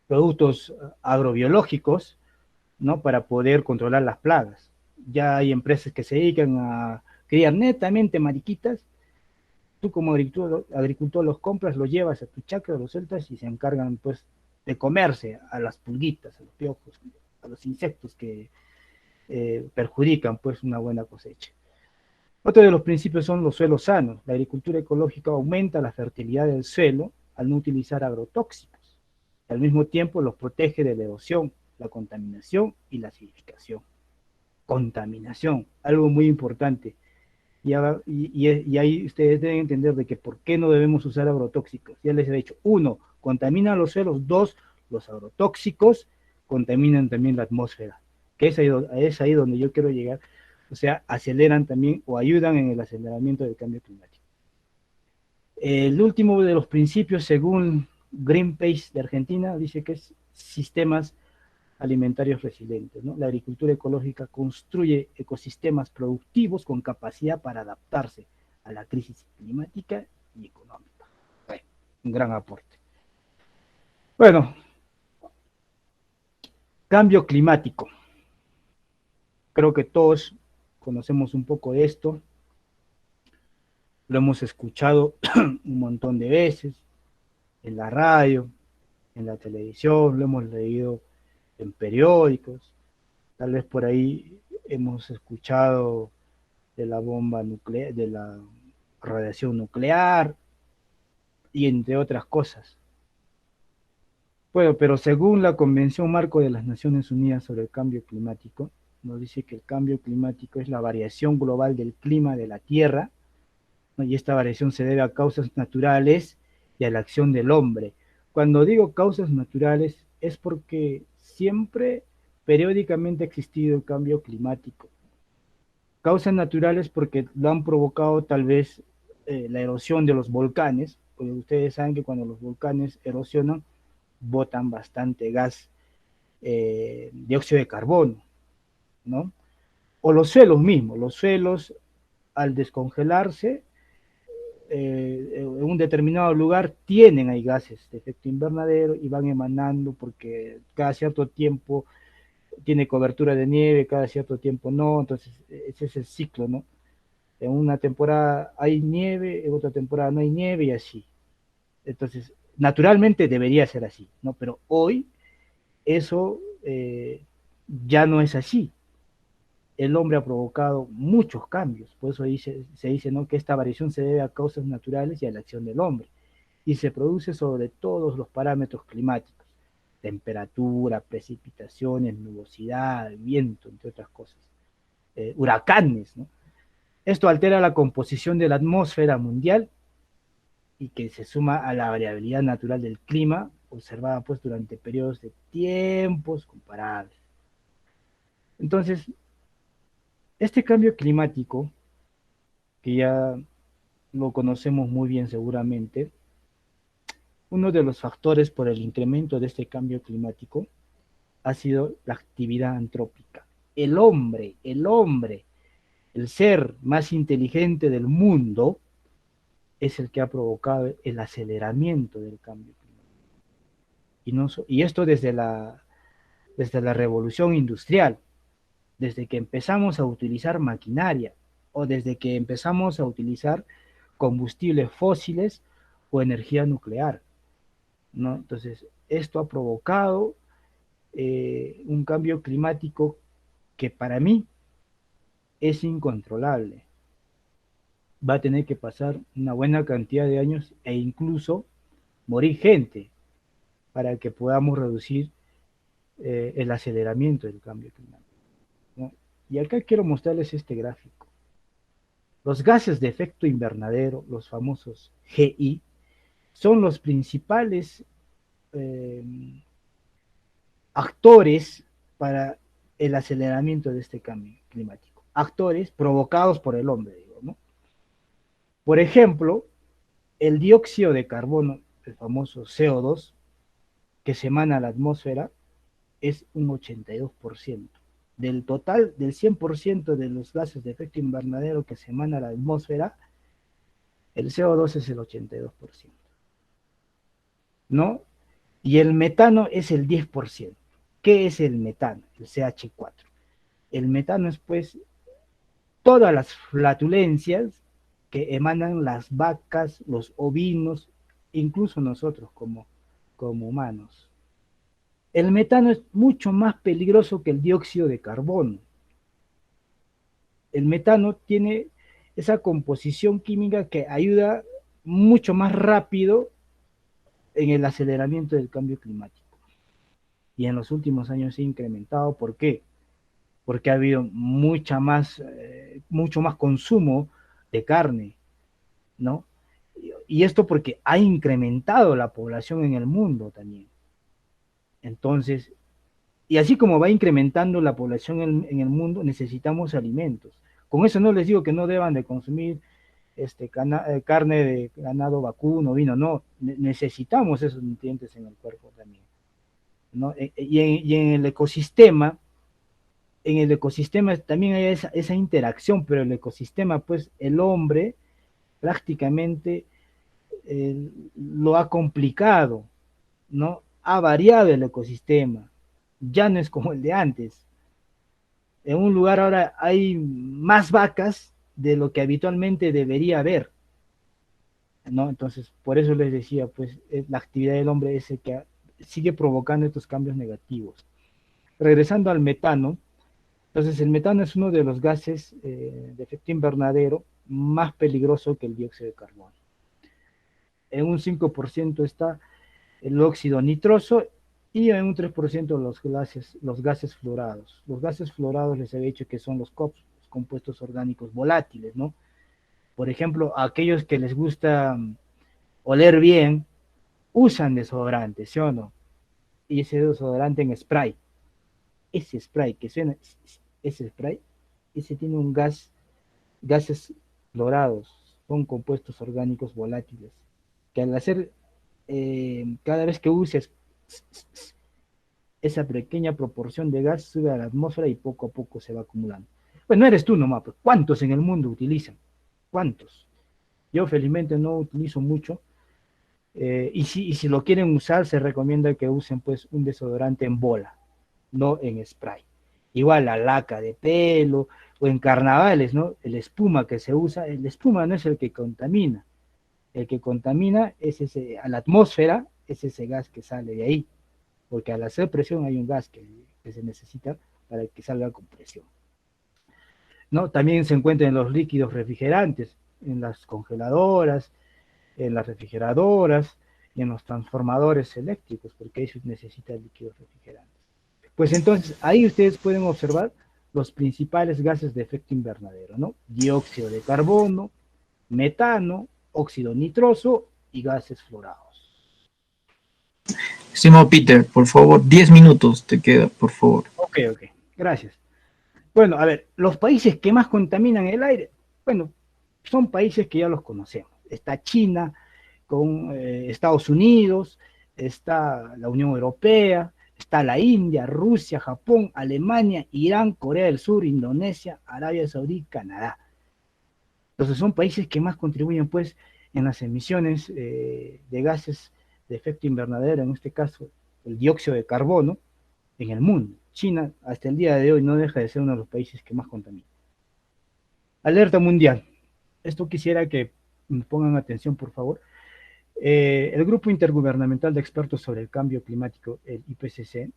productos agrobiológicos, ¿no? Para poder controlar las plagas. Ya hay empresas que se dedican a criar netamente mariquitas. Tú como agricultor los compras, los llevas a tu chacra, los sueltas y se encargan pues de comerse a las pulguitas, a los piojos, a los insectos que perjudican pues una buena cosecha. Otro de los principios son los suelos sanos. La agricultura ecológica aumenta la fertilidad del suelo al no utilizar agrotóxicos. Al mismo tiempo los protege de la erosión, la contaminación y la acidificación. Contaminación, algo muy importante. Y ahí ustedes deben entender de que por qué no debemos usar agrotóxicos. Ya les he dicho, uno, contaminan los suelos, dos, los agrotóxicos contaminan también la atmósfera, que es ahí donde yo quiero llegar. O sea, aceleran también o ayudan en el aceleramiento del cambio climático. El último de los principios, según Greenpeace de Argentina, dice que es sistemas alimentarios resilientes, ¿no? La agricultura ecológica construye ecosistemas productivos con capacidad para adaptarse a la crisis climática y económica. Bueno, un gran aporte. Bueno, cambio climático. Creo que todos conocemos un poco de esto, lo hemos escuchado un montón de veces en la radio, en la televisión, lo hemos leído en periódicos, tal vez por ahí hemos escuchado de la bomba nuclear, de la radiación nuclear y entre otras cosas. Bueno, pero según la Convención Marco de las Naciones Unidas sobre el Cambio Climático, nos dice que el cambio climático es la variación global del clima de la Tierra, ¿no? Y esta variación se debe a causas naturales y a la acción del hombre. Cuando digo causas naturales es porque siempre, periódicamente ha existido el cambio climático. Causas naturales porque lo han provocado tal vez la erosión de los volcanes, porque ustedes saben que cuando los volcanes erosionan, botan bastante gas, dióxido de carbono, ¿no? O los suelos mismos, los suelos al descongelarse en un determinado lugar tienen ahí gases de efecto invernadero y van emanando porque cada cierto tiempo tiene cobertura de nieve, cada cierto tiempo no, entonces ese es el ciclo, ¿no? En una temporada hay nieve, en otra temporada no hay nieve y así. Entonces, naturalmente debería ser así, ¿no? Pero hoy eso ya no es así. El hombre ha provocado muchos cambios, por eso se dice, ¿no?, que esta variación se debe a causas naturales y a la acción del hombre, y se produce sobre todos los parámetros climáticos, temperatura, precipitaciones, nubosidad, viento, entre otras cosas, huracanes, ¿no? Esto altera la composición de la atmósfera mundial y que se suma a la variabilidad natural del clima observada pues durante periodos de tiempos comparables. Entonces, este cambio climático, que ya lo conocemos muy bien seguramente, uno de los factores por el incremento de este cambio climático ha sido la actividad antrópica. El ser más inteligente del mundo, es el que ha provocado el aceleramiento del cambio climático. Y esto desde la revolución industrial, desde que empezamos a utilizar maquinaria o desde que empezamos a utilizar combustibles fósiles o energía nuclear, ¿no? Entonces, esto ha provocado un cambio climático que para mí es incontrolable. Va a tener que pasar una buena cantidad de años e incluso morir gente para que podamos reducir el aceleramiento del cambio climático, ¿no? Y acá quiero mostrarles este gráfico. Los gases de efecto invernadero, los famosos GI, son los principales eh, actores para el aceleramiento de este cambio climático. Actores provocados por el hombre, digo, ¿no? Por ejemplo, el dióxido de carbono, el famoso CO2, que se emana a la atmósfera, es un 82%. Del total, del 100% de los gases de efecto invernadero que se emana a la atmósfera, el CO2 es el 82%, ¿no? Y el metano es el 10%. ¿Qué es el metano? El CH4. El metano es, pues, todas las flatulencias que emanan las vacas, los ovinos, incluso nosotros como humanos. El metano es mucho más peligroso que el dióxido de carbono. El metano tiene esa composición química que ayuda mucho más rápido en el aceleramiento del cambio climático. Y en los últimos años se ha incrementado. ¿Por qué? Porque ha habido mucho más consumo de carne, ¿no? Y esto porque ha incrementado la población en el mundo también. Entonces, y así como va incrementando la población en el mundo, necesitamos alimentos. Con eso no les digo que no deban de consumir carne de ganado vacuno, vino, no, necesitamos esos nutrientes en el cuerpo también, ¿no? Y en el ecosistema también hay esa interacción, pero el ecosistema, pues el hombre prácticamente lo ha complicado, ¿no? Ha variado el ecosistema, ya no es como el de antes. En un lugar ahora hay más vacas de lo que habitualmente debería haber, ¿no? Entonces, por eso les decía, pues la actividad del hombre es el que sigue provocando estos cambios negativos. Regresando al metano, entonces el metano es uno de los gases de efecto invernadero más peligroso que el dióxido de carbono. En un 5% está el óxido nitroso y en un 3% los gases fluorados. Los gases fluorados les había dicho que son los COPS, los compuestos orgánicos volátiles, ¿no? Por ejemplo, a aquellos que les gusta oler bien, usan desodorante, ¿sí o no? Y ese desodorante en spray, ese spray que suena, ese spray, ese tiene gases fluorados, son compuestos orgánicos volátiles, que al hacer, cada vez que uses esa pequeña proporción de gas sube a la atmósfera y poco a poco se va acumulando. Pues no eres tú nomás, pues ¿cuántos en el mundo utilizan? ¿Cuántos? Yo felizmente no utilizo mucho. Y si lo quieren usar, se recomienda que usen pues un desodorante en bola, no en spray. Igual la laca de pelo o en carnavales, ¿no? El espuma que se usa, el espuma no es el que contamina. El que contamina es ese, a la atmósfera, es ese gas que sale de ahí. Porque al hacer presión hay un gas que se necesita para que salga con presión, ¿no? También se encuentra en los líquidos refrigerantes, en las congeladoras, en las refrigeradoras y en los transformadores eléctricos, porque ahí se necesita líquidos refrigerantes. Pues entonces, ahí ustedes pueden observar los principales gases de efecto invernadero, ¿no? Dióxido de carbono, metano, óxido nitroso y gases fluorados. Estimado Peter, por favor, 10 minutos te queda, por favor. Ok, gracias. Bueno, a ver, los países que más contaminan el aire, bueno, son países que ya los conocemos. Está China, con Estados Unidos, está la Unión Europea, está la India, Rusia, Japón, Alemania, Irán, Corea del Sur, Indonesia, Arabia Saudí, Canadá. Entonces son países que más contribuyen pues en las emisiones de gases de efecto invernadero, en este caso el dióxido de carbono, en el mundo. China hasta el día de hoy no deja de ser uno de los países que más contamina. Alerta mundial. Esto quisiera que me pongan atención, por favor. El Grupo Intergubernamental de Expertos sobre el Cambio Climático, el IPCC,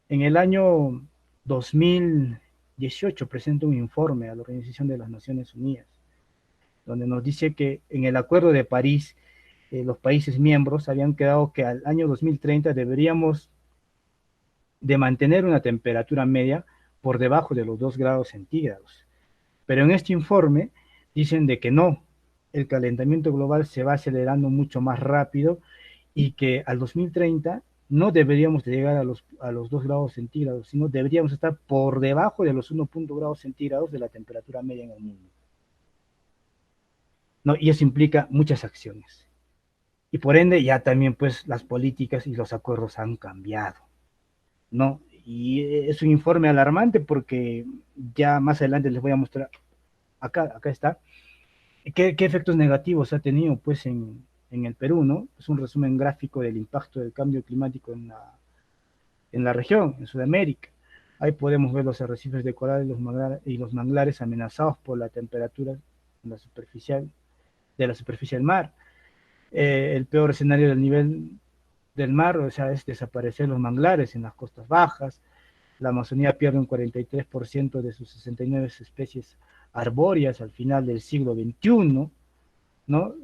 en el año 2018 presenta un informe a la Organización de las Naciones Unidas, donde nos dice que en el Acuerdo de París, los países miembros habían quedado que al año 2030 deberíamos de mantener una temperatura media por debajo de los 2 grados centígrados. Pero en este informe dicen de que no, el calentamiento global se va acelerando mucho más rápido y que al 2030 no deberíamos de llegar a los 2 grados centígrados, sino deberíamos estar por debajo de los 1 grados centígrados de la temperatura media en el mundo. ¿No? Y eso implica muchas acciones. Y por ende ya también pues las políticas y los acuerdos han cambiado, ¿no? Y es un informe alarmante porque ya más adelante les voy a mostrar, acá está, qué efectos negativos ha tenido pues en el Perú, ¿no? Es un resumen gráfico del impacto del cambio climático en la región, en Sudamérica. Ahí podemos ver los arrecifes de coral y los manglares amenazados por la temperatura de la superficie del mar. El peor escenario del nivel del mar, o sea, es desaparecer los manglares en las costas bajas. La Amazonía pierde un 43% de sus 69 especies arbóreas al final del siglo XXI, ¿no?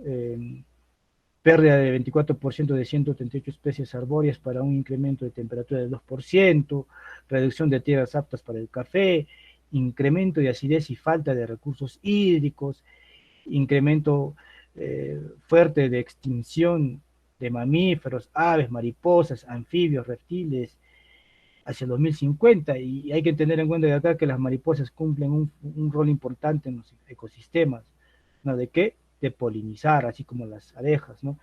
Pérdida de 24% de 138 especies arbóreas para un incremento de temperatura del 2%, reducción de tierras aptas para el café, incremento de acidez y falta de recursos hídricos, incremento fuerte de extinción de mamíferos, aves, mariposas, anfibios, reptiles, hacia el 2050. Y hay que tener en cuenta de acá que las mariposas cumplen un rol importante en los ecosistemas, ¿no? ¿De qué? De polinizar, así como las abejas, ¿no?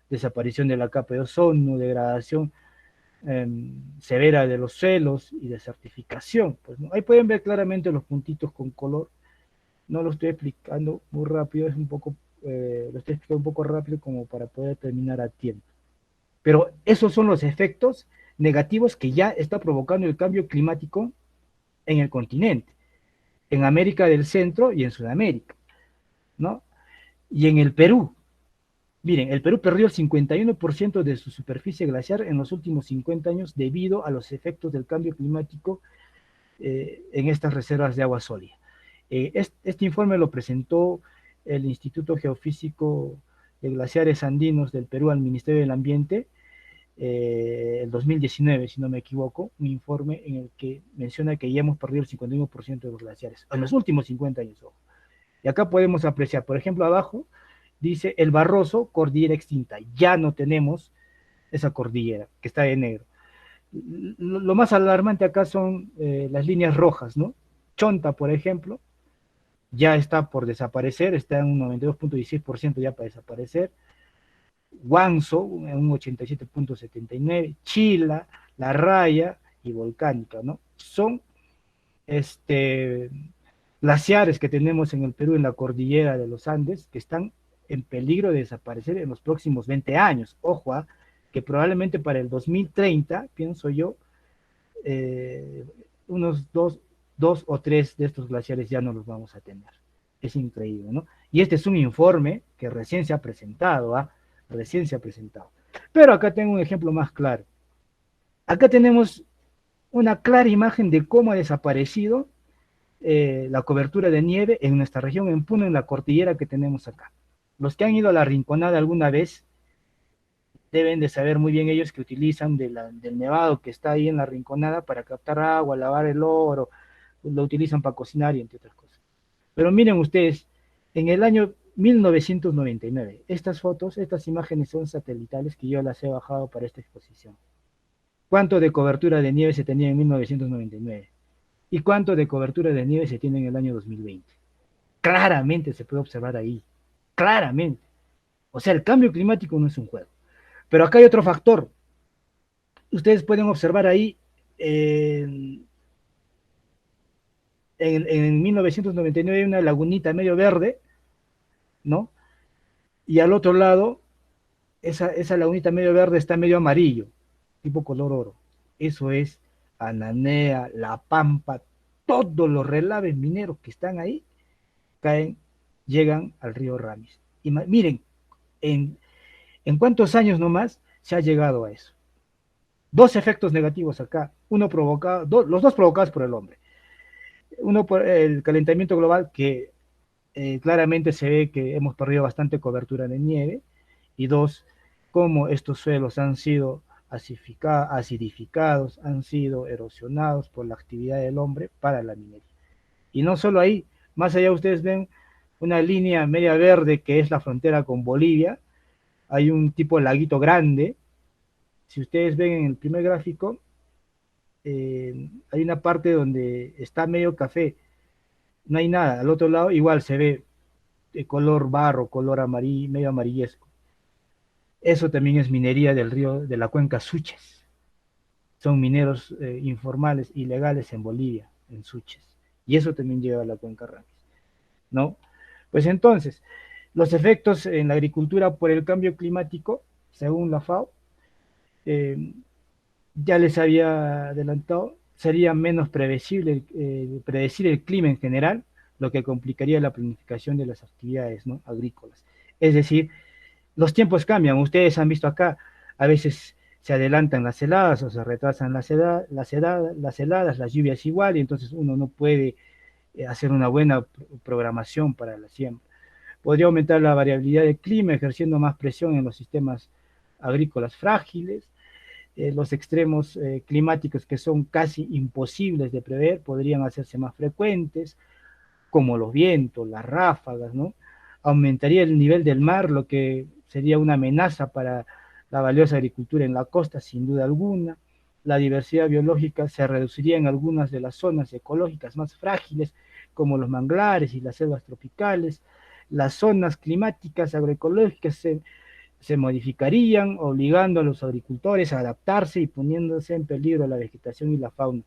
Desaparición de la capa de ozono, degradación severa de los suelos y desertificación. Pues, ¿no? Ahí pueden ver claramente los puntitos con color. No lo estoy explicando muy rápido, es un poco, lo estoy explicando un poco rápido como para poder terminar a tiempo. Pero esos son los efectos negativos que ya está provocando el cambio climático en el continente, en América del Centro y en Sudamérica, ¿no? Y en el Perú, miren, el Perú perdió el 51% de su superficie glaciar en los últimos 50 años debido a los efectos del cambio climático en estas reservas de agua sólida. Este informe lo presentó el Instituto Geofísico de Glaciares Andinos del Perú al Ministerio del Ambiente el 2019, si no me equivoco, un informe en el que menciona que ya hemos perdido el 51% de los glaciares, en los últimos 50 años. Ojo. Y acá podemos apreciar, por ejemplo, abajo dice el Barroso, cordillera extinta. Ya no tenemos esa cordillera, que está de negro. Lo más alarmante acá son las líneas rojas, ¿no? Chonta, por ejemplo, ya está por desaparecer, está en un 92.16% ya para desaparecer. Guanzo, en un 87.79%, Chila, La Raya y Volcánica, ¿no? Son glaciares que tenemos en el Perú, en la cordillera de los Andes, que están en peligro de desaparecer en los próximos 20 años. Ojo, que probablemente para el 2030, pienso yo, unos dos o tres de estos glaciares ya no los vamos a tener. Es increíble, ¿no? Y este es un informe que recién se ha presentado, recién se ha presentado. Pero acá tengo un ejemplo más claro. Acá tenemos una clara imagen de cómo ha desaparecido la cobertura de nieve en nuestra región, en Puno, en la cordillera que tenemos acá. Los que han ido a la Rinconada alguna vez deben de saber muy bien ellos que utilizan del nevado que está ahí en la Rinconada para captar agua, lavar el oro, lo utilizan para cocinar y entre otras cosas. Pero miren ustedes, en el año 1999, estas fotos, estas imágenes son satelitales que yo las he bajado para esta exposición. ¿Cuánto de cobertura de nieve se tenía en 1999? ¿Y cuánto de cobertura de nieve se tiene en el año 2020? Claramente se puede observar ahí, claramente. O sea, el cambio climático no es un juego. Pero acá hay otro factor. Ustedes pueden observar ahí, en 1999 hay una lagunita medio verde, ¿no? Y al otro lado, esa lagunita medio verde está medio amarillo, tipo color oro. Eso es Ananea, La Pampa, todos los relaves mineros que están ahí caen, llegan al río Ramis. Y miren, en cuántos años nomás se ha llegado a eso. Dos efectos negativos acá, uno provocado, los dos provocados por el hombre. Uno por el calentamiento global, que claramente se ve que hemos perdido bastante cobertura de nieve, y dos, cómo estos suelos han sido acidificados, han sido erosionados por la actividad del hombre para la minería. Y no solo ahí, más allá ustedes ven una línea media verde que es la frontera con Bolivia, hay un tipo de laguito grande. Si ustedes ven en el primer gráfico, hay una parte donde está medio café, no hay nada, al otro lado igual se ve de color barro, color amarillo, medio amarillesco. Eso también es minería del río, de la cuenca Suches. Son mineros informales, ilegales en Bolivia, en Suches. Y eso también lleva a la cuenca Ramis, ¿no? Pues entonces, los efectos en la agricultura por el cambio climático, según la FAO, ya les había adelantado, sería menos predecir el clima en general, lo que complicaría la planificación de las actividades, ¿no?, agrícolas. Es decir, los tiempos cambian. Ustedes han visto acá, a veces se adelantan las heladas o se retrasan las heladas, las lluvias igual, y entonces uno no puede hacer una buena programación para la siembra. Podría aumentar la variabilidad del clima, ejerciendo más presión en los sistemas agrícolas frágiles. Los extremos climáticos que son casi imposibles de prever podrían hacerse más frecuentes, como los vientos, las ráfagas, ¿no? Aumentaría el nivel del mar, lo que sería una amenaza para la valiosa agricultura en la costa, sin duda alguna. La diversidad biológica se reduciría en algunas de las zonas ecológicas más frágiles, como los manglares y las selvas tropicales. Las zonas climáticas agroecológicas se modificarían, obligando a los agricultores a adaptarse y poniéndose en peligro la vegetación y la fauna.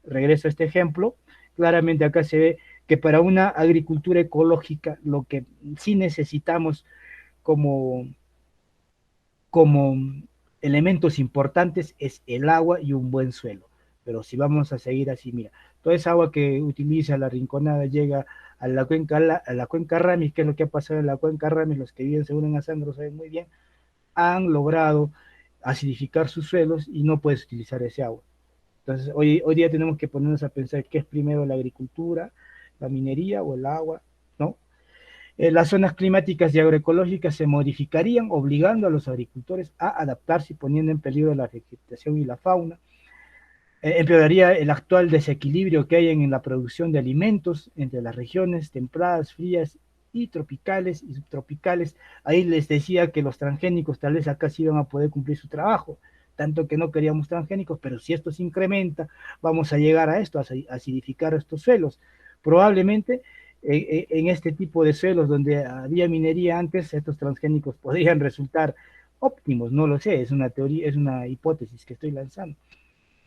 Regreso a este ejemplo, claramente acá se ve que para una agricultura ecológica lo que sí necesitamos como elementos importantes es el agua y un buen suelo. Pero si vamos a seguir así, mira, toda esa agua que utiliza la Rinconada llega a la cuenca Ramis. ¿Qué es lo que ha pasado en la cuenca Ramis? Los que viven seguro en Asangro saben muy bien, han logrado acidificar sus suelos y no puedes utilizar ese agua. Entonces, hoy día tenemos que ponernos a pensar qué es primero, la agricultura, la minería o el agua, ¿no? Las zonas climáticas y agroecológicas se modificarían, obligando a los agricultores a adaptarse y poniendo en peligro la vegetación y la fauna. Empeoraría el actual desequilibrio que hay en la producción de alimentos entre las regiones templadas, frías y tropicales y subtropicales. Ahí les decía que los transgénicos tal vez acá sí van a poder cumplir su trabajo, tanto que no queríamos transgénicos, pero si esto se incrementa, vamos a llegar a esto, a acidificar estos suelos. Probablemente en este tipo de suelos donde había minería antes, estos transgénicos podrían resultar óptimos, no lo sé, es una teoría, es una hipótesis que estoy lanzando.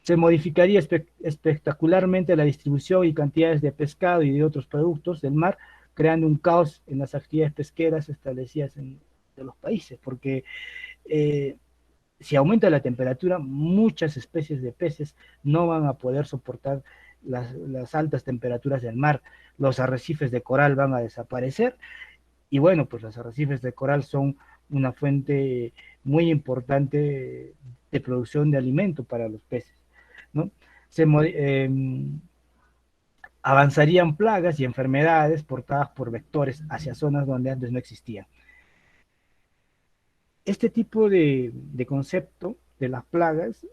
Se modificaría espectacularmente la distribución y cantidades de pescado y de otros productos del mar, creando un caos en las actividades pesqueras establecidas de los países, porque eh, si aumenta la temperatura, muchas especies de peces no van a poder soportar las altas temperaturas del mar, los arrecifes de coral van a desaparecer, y bueno, pues los arrecifes de coral son una fuente muy importante de producción de alimento para los peces, ¿no? Se, avanzarían plagas y enfermedades portadas por vectores hacia zonas donde antes no existían. Este tipo de concepto de las plagas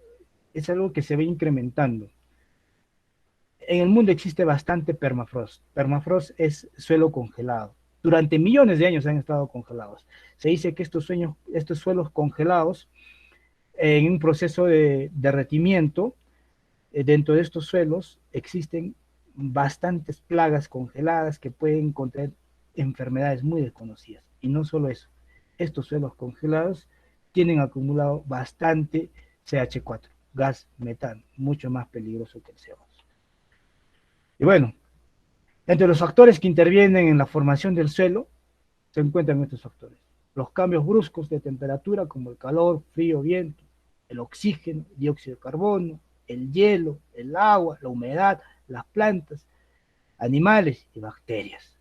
es algo que se ve incrementando. En el mundo existe bastante permafrost. Permafrost es suelo congelado. Durante millones de años han estado congelados. Se dice que estos suelos congelados, en un proceso de derretimiento, dentro de estos suelos existen bastantes plagas congeladas que pueden contener enfermedades muy desconocidas. Y no solo eso, estos suelos congelados tienen acumulado bastante CH4, gas metano, mucho más peligroso que el CO2. Y bueno, entre los factores que intervienen en la formación del suelo se encuentran estos factores. Los cambios bruscos de temperatura como el calor, frío, viento, el oxígeno, dióxido de carbono, el hielo, el agua, la humedad, las plantas, animales y bacterias,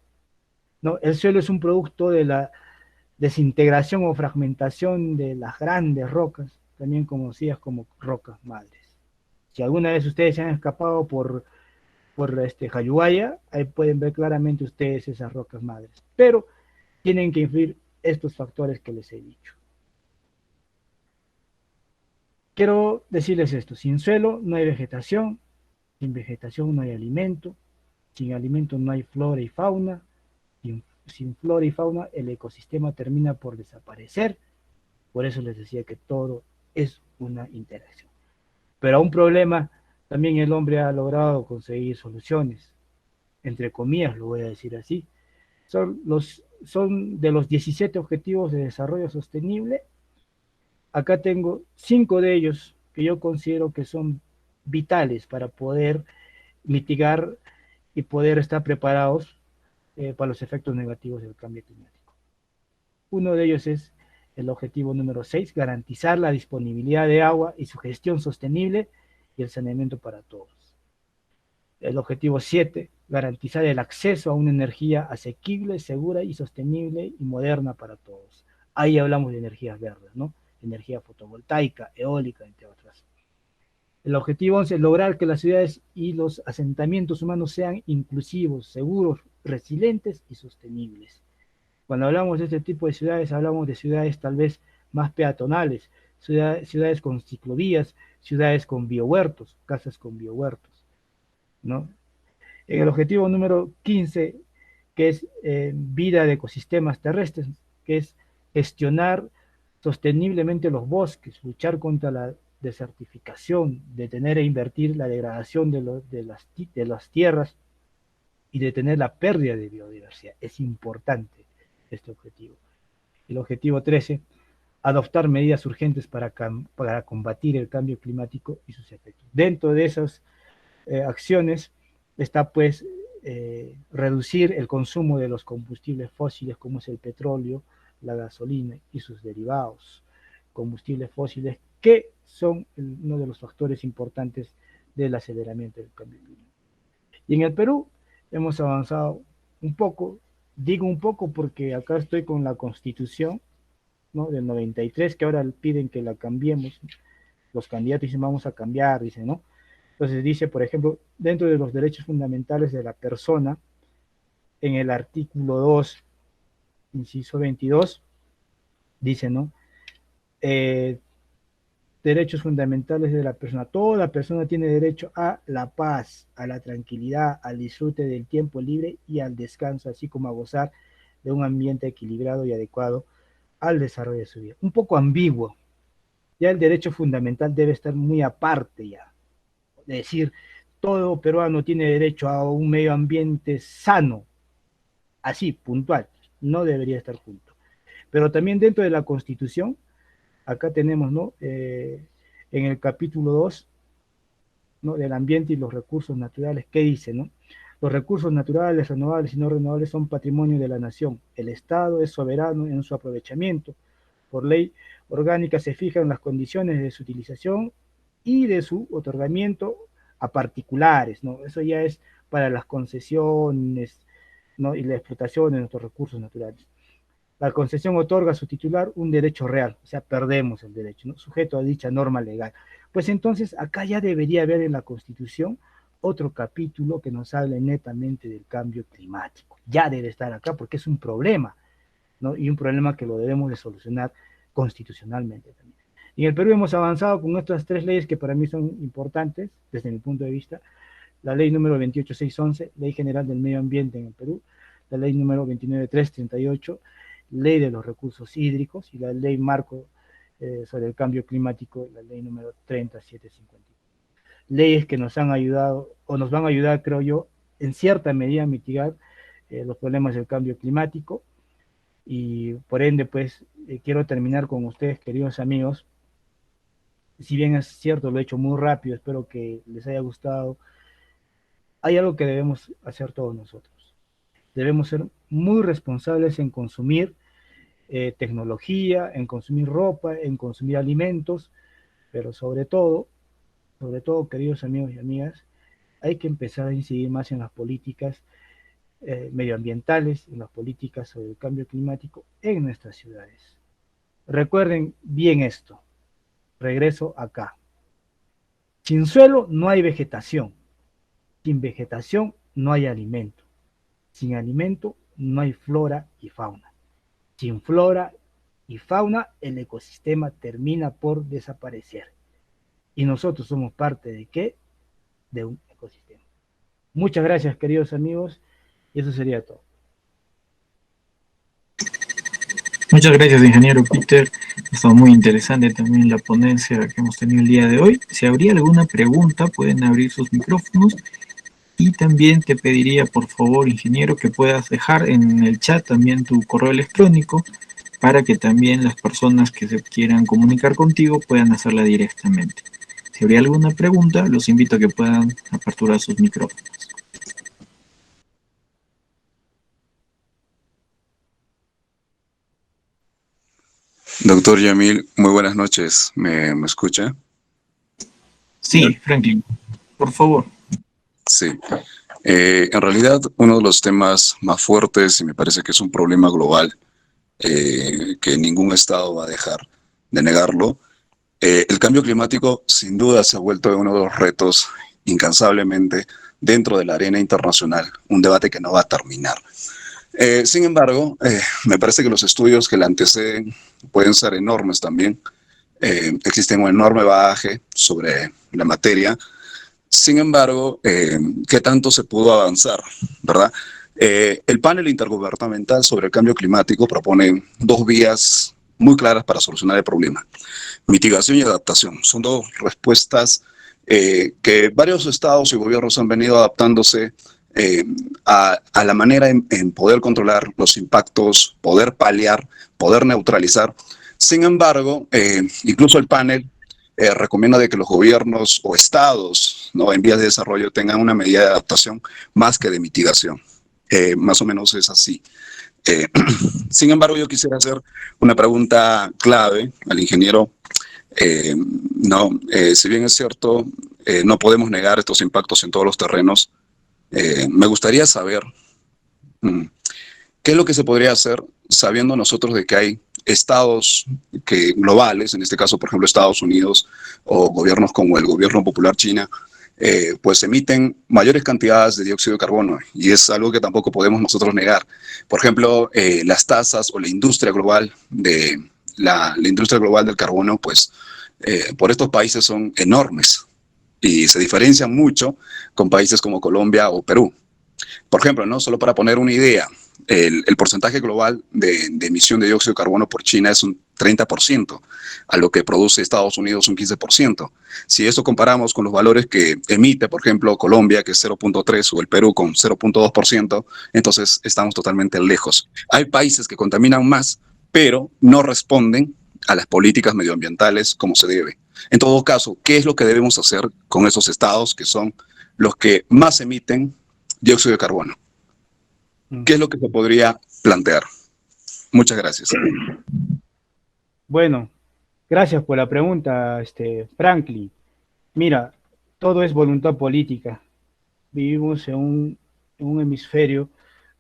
¿no? El suelo es un producto de la desintegración o fragmentación de las grandes rocas, también conocidas como rocas madres. Si alguna vez ustedes se han escapado por Jayuaya, ahí pueden ver claramente ustedes esas rocas madres. Pero tienen que influir estos factores que les he dicho. Quiero decirles esto, sin suelo no hay vegetación, sin vegetación no hay alimento, sin alimento no hay flora y fauna, sin flora y fauna el ecosistema termina por desaparecer, por eso les decía que todo es una interacción. Pero a un problema también el hombre ha logrado conseguir soluciones, entre comillas lo voy a decir así, son de los 17 objetivos de desarrollo sostenible. Acá tengo 5 de ellos que yo considero que son vitales para poder mitigar y poder estar preparados para los efectos negativos del cambio climático. Uno de ellos es el objetivo número 6, garantizar la disponibilidad de agua y su gestión sostenible y el saneamiento para todos. El objetivo 7, garantizar el acceso a una energía asequible, segura y sostenible y moderna para todos. Ahí hablamos de energías verdes, ¿no? Energía fotovoltaica, eólica, entre otras. El objetivo 11 es lograr que las ciudades y los asentamientos humanos sean inclusivos, seguros, resilientes y sostenibles. Cuando hablamos de este tipo de ciudades, hablamos de ciudades tal vez más peatonales, ciudades con ciclovías, ciudades con biohuertos, casas con biohuertos, ¿no? En el objetivo número 15, que es vida de ecosistemas terrestres, que es gestionar sosteniblemente los bosques, luchar contra la desertificación, detener e invertir la degradación de las tierras y detener la pérdida de biodiversidad. Es importante este objetivo. El objetivo 13, adoptar medidas urgentes para combatir el cambio climático y sus efectos. Dentro de esas acciones está pues reducir el consumo de los combustibles fósiles como es el petróleo, la gasolina y sus derivados, combustibles fósiles que son uno de los factores importantes del aceleramiento del cambio climático. Y en el Perú hemos avanzado un poco, digo un poco porque acá estoy con la Constitución, ¿no?, del 93, que ahora piden que la cambiemos, los candidatos dicen vamos a cambiar, dicen, ¿no? Entonces dice, por ejemplo, dentro de los derechos fundamentales de la persona, en el artículo 2, inciso 22, dice, ¿no? Derechos fundamentales de la persona. Toda persona tiene derecho a la paz, a la tranquilidad, al disfrute del tiempo libre y al descanso, así como a gozar de un ambiente equilibrado y adecuado al desarrollo de su vida. Un poco ambiguo. Ya el derecho fundamental debe estar muy aparte ya. De decir, todo peruano tiene derecho a un medio ambiente sano, así, puntual, no debería estar junto. Pero también dentro de la Constitución, acá tenemos, ¿no? En el capítulo 2, ¿no?, del ambiente y los recursos naturales, ¿qué dice, no? Los recursos naturales, renovables y no renovables son patrimonio de la nación. El Estado es soberano en su aprovechamiento. Por ley orgánica se fijan las condiciones de su utilización y de su otorgamiento a particulares, ¿no? Eso ya es para las concesiones, ¿no? Y la explotación de nuestros recursos naturales. La concesión otorga a su titular un derecho real, o sea, perdemos el derecho, ¿no? Sujeto a dicha norma legal. Pues entonces acá ya debería haber en la Constitución otro capítulo que nos hable netamente del cambio climático. Ya debe estar acá porque es un problema, ¿no? Y un problema que lo debemos de solucionar constitucionalmente también. Y en el Perú hemos avanzado con estas tres leyes que para mí son importantes desde mi punto de vista. La ley número 28611, Ley General del Medio Ambiente en el Perú, la ley número 29338, Ley de los Recursos Hídricos, y la ley marco sobre el cambio climático, la ley número 30750. Leyes que nos han ayudado, o nos van a ayudar, creo yo, en cierta medida a mitigar los problemas del cambio climático, y por ende, pues, quiero terminar con ustedes, queridos amigos. Si bien es cierto, lo he hecho muy rápido, espero que les haya gustado. Hay algo que debemos hacer todos nosotros. Debemos ser muy responsables en consumir tecnología, en consumir ropa, en consumir alimentos, pero sobre todo, queridos amigos y amigas, hay que empezar a incidir más en las políticas medioambientales, en las políticas sobre el cambio climático en nuestras ciudades. Recuerden bien esto, regreso acá. Sin suelo no hay vegetación, sin vegetación no hay alimento, sin alimento no hay flora y fauna. Sin flora y fauna, el ecosistema termina por desaparecer. Y nosotros somos parte ¿de qué? De un ecosistema. Muchas gracias, queridos amigos, y eso sería todo. Muchas gracias, ingeniero Peter. Ha estado muy interesante también la ponencia que hemos tenido el día de hoy. Si habría alguna pregunta, pueden abrir sus micrófonos. Y también te pediría, por favor, ingeniero, que puedas dejar en el chat también tu correo electrónico para que también las personas que se quieran comunicar contigo puedan hacerla directamente. Si habría alguna pregunta, los invito a que puedan aperturar sus micrófonos. Doctor Yamil, muy buenas noches. ¿Me escucha? Sí, Franklin, por favor. Sí. En realidad, uno de los temas más fuertes, y me parece que es un problema global, que ningún estado va a dejar de negarlo, el cambio climático sin duda se ha vuelto uno de los retos incansablemente dentro de la arena internacional, un debate que no va a terminar. Sin embargo, me parece que los estudios que la anteceden pueden ser enormes también. Existe un enorme bagaje sobre la materia. Sin embargo, ¿qué tanto se pudo avanzar, verdad? El panel intergubernamental sobre el cambio climático propone dos vías muy claras para solucionar el problema: mitigación y adaptación. Son dos respuestas que varios estados y gobiernos han venido adaptándose a la manera en poder controlar los impactos, poder paliar, poder neutralizar. Sin embargo, incluso el panel recomienda de que los gobiernos o estados, ¿no?, en vías de desarrollo tengan una medida de adaptación más que de mitigación. Más o menos es así. Sin embargo, yo quisiera hacer una pregunta clave al ingeniero. Si bien es cierto, no podemos negar estos impactos en todos los terrenos, me gustaría saber qué es lo que se podría hacer sabiendo nosotros de que hay estados globales, en este caso, por ejemplo, Estados Unidos, o gobiernos como el gobierno popular China, pues emiten mayores cantidades de dióxido de carbono, y es algo que tampoco podemos nosotros negar. Por ejemplo, las tasas o la industria global la industria global del carbono, pues por estos países son enormes y se diferencian mucho con países como Colombia o Perú. Por ejemplo, ¿no?, solo para poner una idea, el porcentaje global de emisión de dióxido de carbono por China es un 30%, a lo que produce Estados Unidos un 15%. Si esto comparamos con los valores que emite, por ejemplo, Colombia, que es 0.3%, o el Perú con 0.2%, entonces estamos totalmente lejos. Hay países que contaminan más, pero no responden a las políticas medioambientales como se debe. En todo caso, ¿qué es lo que debemos hacer con esos estados que son los que más emiten dióxido de carbono. ¿Qué es lo que se podría plantear? Muchas gracias. Bueno, gracias por la pregunta, Franklin. Mira, todo es voluntad política. Vivimos en un hemisferio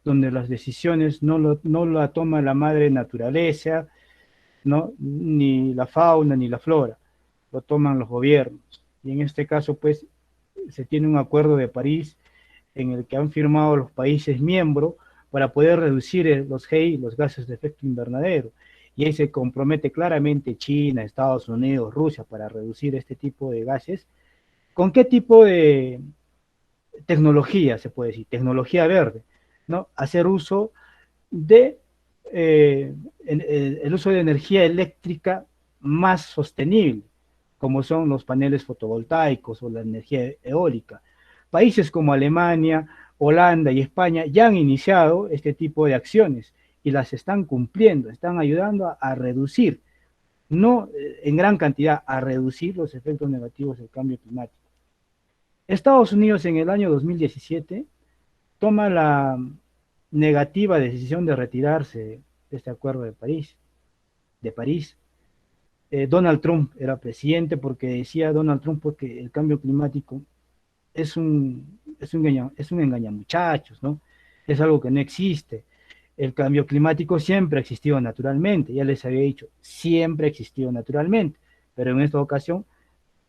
donde las decisiones no la toma la madre naturaleza, ¿no? Ni la fauna ni la flora, lo toman los gobiernos. Y en este caso, pues, se tiene un acuerdo de París en el que han firmado los países miembros para poder reducir los GEI, los gases de efecto invernadero. Y ahí se compromete claramente China, Estados Unidos, Rusia para reducir este tipo de gases. ¿Con qué tipo de tecnología, se puede decir? Tecnología verde, ¿no? Hacer uso de el uso de energía eléctrica más sostenible, como son los paneles fotovoltaicos o la energía eólica. Países como Alemania, Holanda y España ya han iniciado este tipo de acciones y las están cumpliendo, están ayudando a reducir, no en gran cantidad, a reducir los efectos negativos del cambio climático. Estados Unidos en el año 2017 toma la negativa decisión de retirarse de este acuerdo de París. Donald Trump era presidente porque decía Donald Trump porque el cambio climático es un engañamuchachos, ¿no? Es algo que no existe. El cambio climático siempre ha existido naturalmente, ya les había dicho, siempre ha existido naturalmente, pero en esta ocasión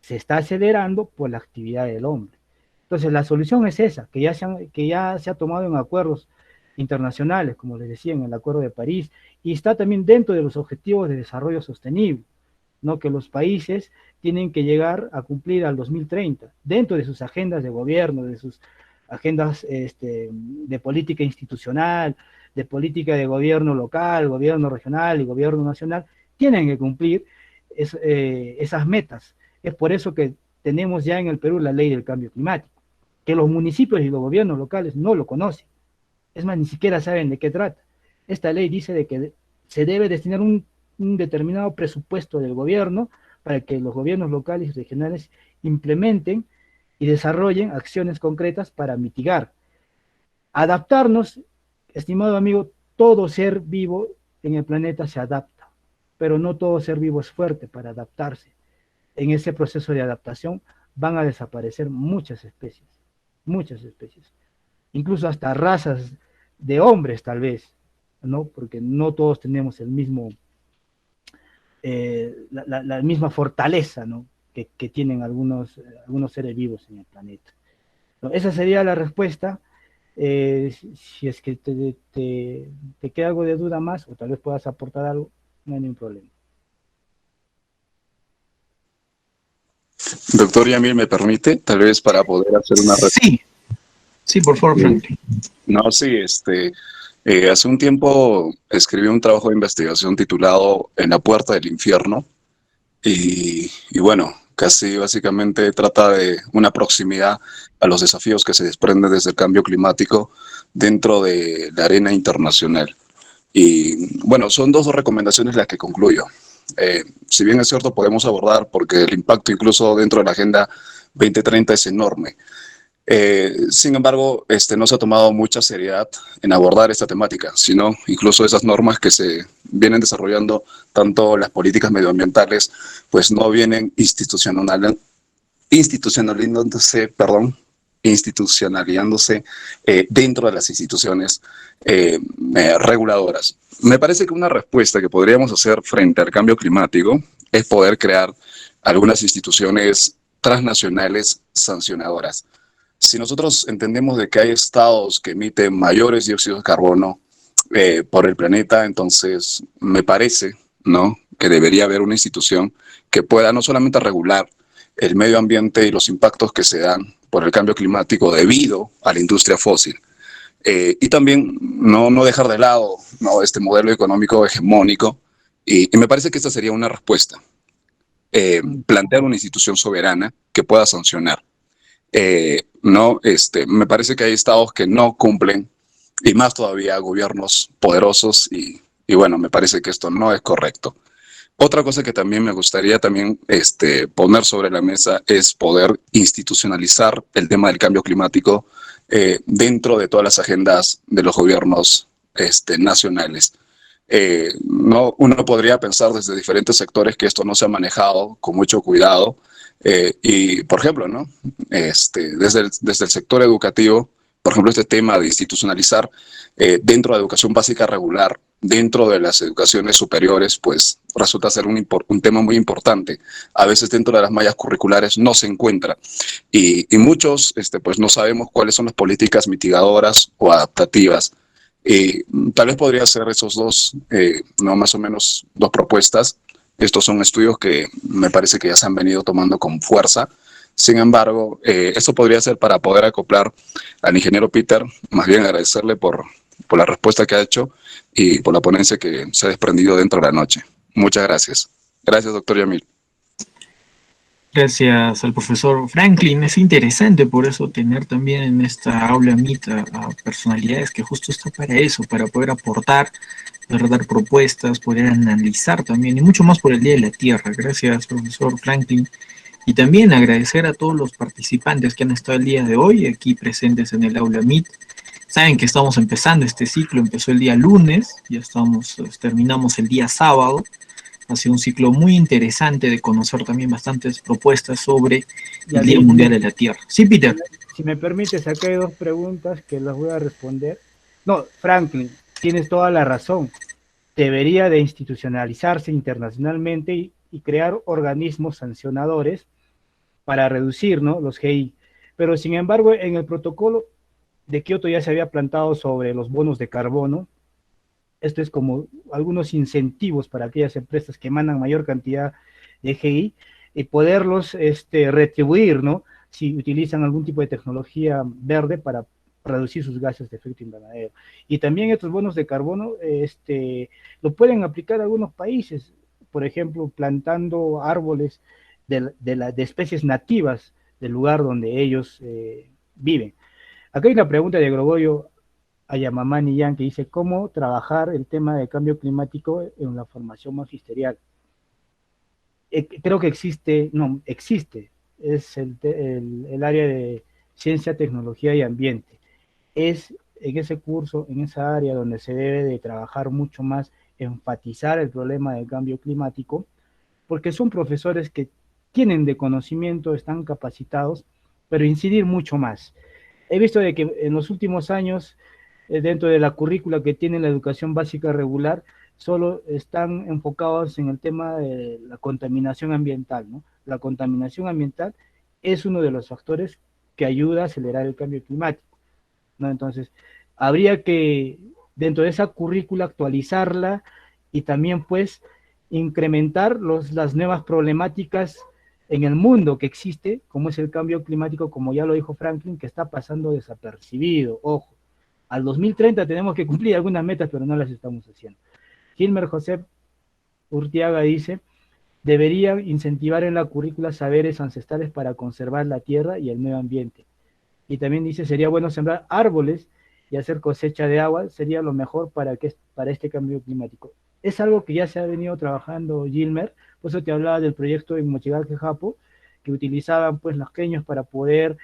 se está acelerando por la actividad del hombre. Entonces la solución es esa, que ya se ha tomado en acuerdos internacionales, como les decía, en el Acuerdo de París, y está también dentro de los objetivos de desarrollo sostenible, ¿no? Que los países tienen que llegar a cumplir al 2030, dentro de sus agendas de gobierno, de sus agendas de política institucional, de política de gobierno local, gobierno regional y gobierno nacional, tienen que cumplir esas metas. Es por eso que tenemos ya en el Perú la ley del cambio climático, que los municipios y los gobiernos locales no lo conocen. Es más, ni siquiera saben de qué trata. Esta ley dice de que se debe destinar un determinado presupuesto del gobierno para que los gobiernos locales y regionales implementen y desarrollen acciones concretas para mitigar. Adaptarnos, estimado amigo, todo ser vivo en el planeta se adapta, pero no todo ser vivo es fuerte para adaptarse. En ese proceso de adaptación van a desaparecer muchas especies, incluso hasta razas de hombres tal vez, ¿no? Porque no todos tenemos el mismo, la misma fortaleza, ¿no? que tienen algunos seres vivos en el planeta. ¿No? Esa sería la respuesta. Si es que te queda algo de duda más, o tal vez puedas aportar algo, no hay ningún problema. Doctor Yamil, ¿me permite? Tal vez para poder hacer una... Sí, por favor, Franklin. No, sí, hace un tiempo escribí un trabajo de investigación titulado En la puerta del infierno y bueno, casi básicamente trata de una proximidad a los desafíos que se desprenden desde el cambio climático dentro de la arena internacional. Y bueno, son dos recomendaciones las que concluyo. Si bien es cierto, podemos abordar, porque el impacto incluso dentro de la Agenda 2030 es enorme. Sin embargo, no se ha tomado mucha seriedad en abordar esta temática, sino incluso esas normas que se vienen desarrollando, tanto las políticas medioambientales, pues no vienen institucionalizándose dentro de las instituciones reguladoras. Me parece que una respuesta que podríamos hacer frente al cambio climático es poder crear algunas instituciones transnacionales sancionadoras. Si nosotros entendemos de que hay estados que emiten mayores dióxidos de carbono por el planeta, entonces me parece, ¿no?, que debería haber una institución que pueda no solamente regular el medio ambiente y los impactos que se dan por el cambio climático debido a la industria fósil, y también no dejar de lado, ¿no?, este modelo económico hegemónico, y me parece que esta sería una respuesta. Plantear una institución soberana que pueda sancionar. Me parece que hay estados que no cumplen, y más todavía gobiernos poderosos, y bueno, me parece que esto no es correcto. Otra cosa que también me gustaría poner sobre la mesa es poder institucionalizar el tema del cambio climático dentro de todas las agendas de los gobiernos nacionales. No, uno podría pensar desde diferentes sectores que esto no se ha manejado con mucho cuidado, y, por ejemplo, ¿no? Desde el sector educativo, por ejemplo, este tema de institucionalizar dentro de la educación básica regular, dentro de las educaciones superiores, pues resulta ser un tema muy importante. A veces dentro de las mallas curriculares no se encuentra, y muchos pues no sabemos cuáles son las políticas mitigadoras o adaptativas. Tal vez podría ser esos dos, no, más o menos dos propuestas. Estos son estudios que me parece que ya se han venido tomando con fuerza. Sin embargo, esto podría ser para poder acoplar al ingeniero Peter, más bien agradecerle por la respuesta que ha hecho y por la ponencia que se ha desprendido dentro de la noche. Muchas gracias. Gracias, doctor Yamil. Gracias al profesor Franklin. Es interesante por eso tener también en esta aula MIT a personalidades que justo está para eso, para poder aportar, poder dar propuestas, poder analizar también, y mucho más por el Día de la Tierra. Gracias, profesor Franklin. Y también agradecer a todos los participantes que han estado el día de hoy aquí presentes en el aula MIT. Saben que estamos empezando este ciclo, empezó el día lunes, ya terminamos el día sábado. Ha sido un ciclo muy interesante de conocer también bastantes propuestas sobre el Día Mundial de la Tierra. Sí, Peter. Si me permites, acá hay dos preguntas que las voy a responder. No, Franklin, tienes toda la razón. Debería de institucionalizarse internacionalmente y crear organismos sancionadores para reducir, ¿no?, los GI. Pero sin embargo, en el protocolo de Kioto ya se había plantado sobre los bonos de carbono. Esto es como algunos incentivos para aquellas empresas que emanan mayor cantidad de GI y poderlos retribuir, ¿no?, si utilizan algún tipo de tecnología verde para reducir sus gases de efecto invernadero. Y también estos bonos de carbono lo pueden aplicar algunos países, por ejemplo, plantando árboles de especies nativas del lugar donde ellos viven. Acá hay una pregunta de Grogoyo a Yamamani Yan que dice: ¿cómo trabajar el tema de cambio climático en la formación magisterial? Creo que existe, es el área de ciencia, tecnología y ambiente. Es en ese curso, en esa área donde se debe de trabajar mucho más, enfatizar el problema del cambio climático, porque son profesores que tienen de conocimiento, están capacitados, pero incidir mucho más. He visto de que en los últimos años, dentro de la currícula que tiene la educación básica regular, solo están enfocados en el tema de la contaminación ambiental, ¿no? La contaminación ambiental es uno de los factores que ayuda a acelerar el cambio climático, ¿no? Entonces, habría que, dentro de esa currícula, actualizarla y también, pues, incrementar las nuevas problemáticas en el mundo que existe, como es el cambio climático, como ya lo dijo Franklin, que está pasando desapercibido. Ojo, al 2030 tenemos que cumplir algunas metas, pero no las estamos haciendo. Gilmer José Urtiaga dice: deberían incentivar en la currícula saberes ancestrales para conservar la tierra y el medio ambiente. Y también dice: sería bueno sembrar árboles y hacer cosecha de agua, sería lo mejor para este cambio climático. Es algo que ya se ha venido trabajando, Gilmer, por eso te hablaba del proyecto en Mochigalque, Japón, que utilizaban pues los queños para poder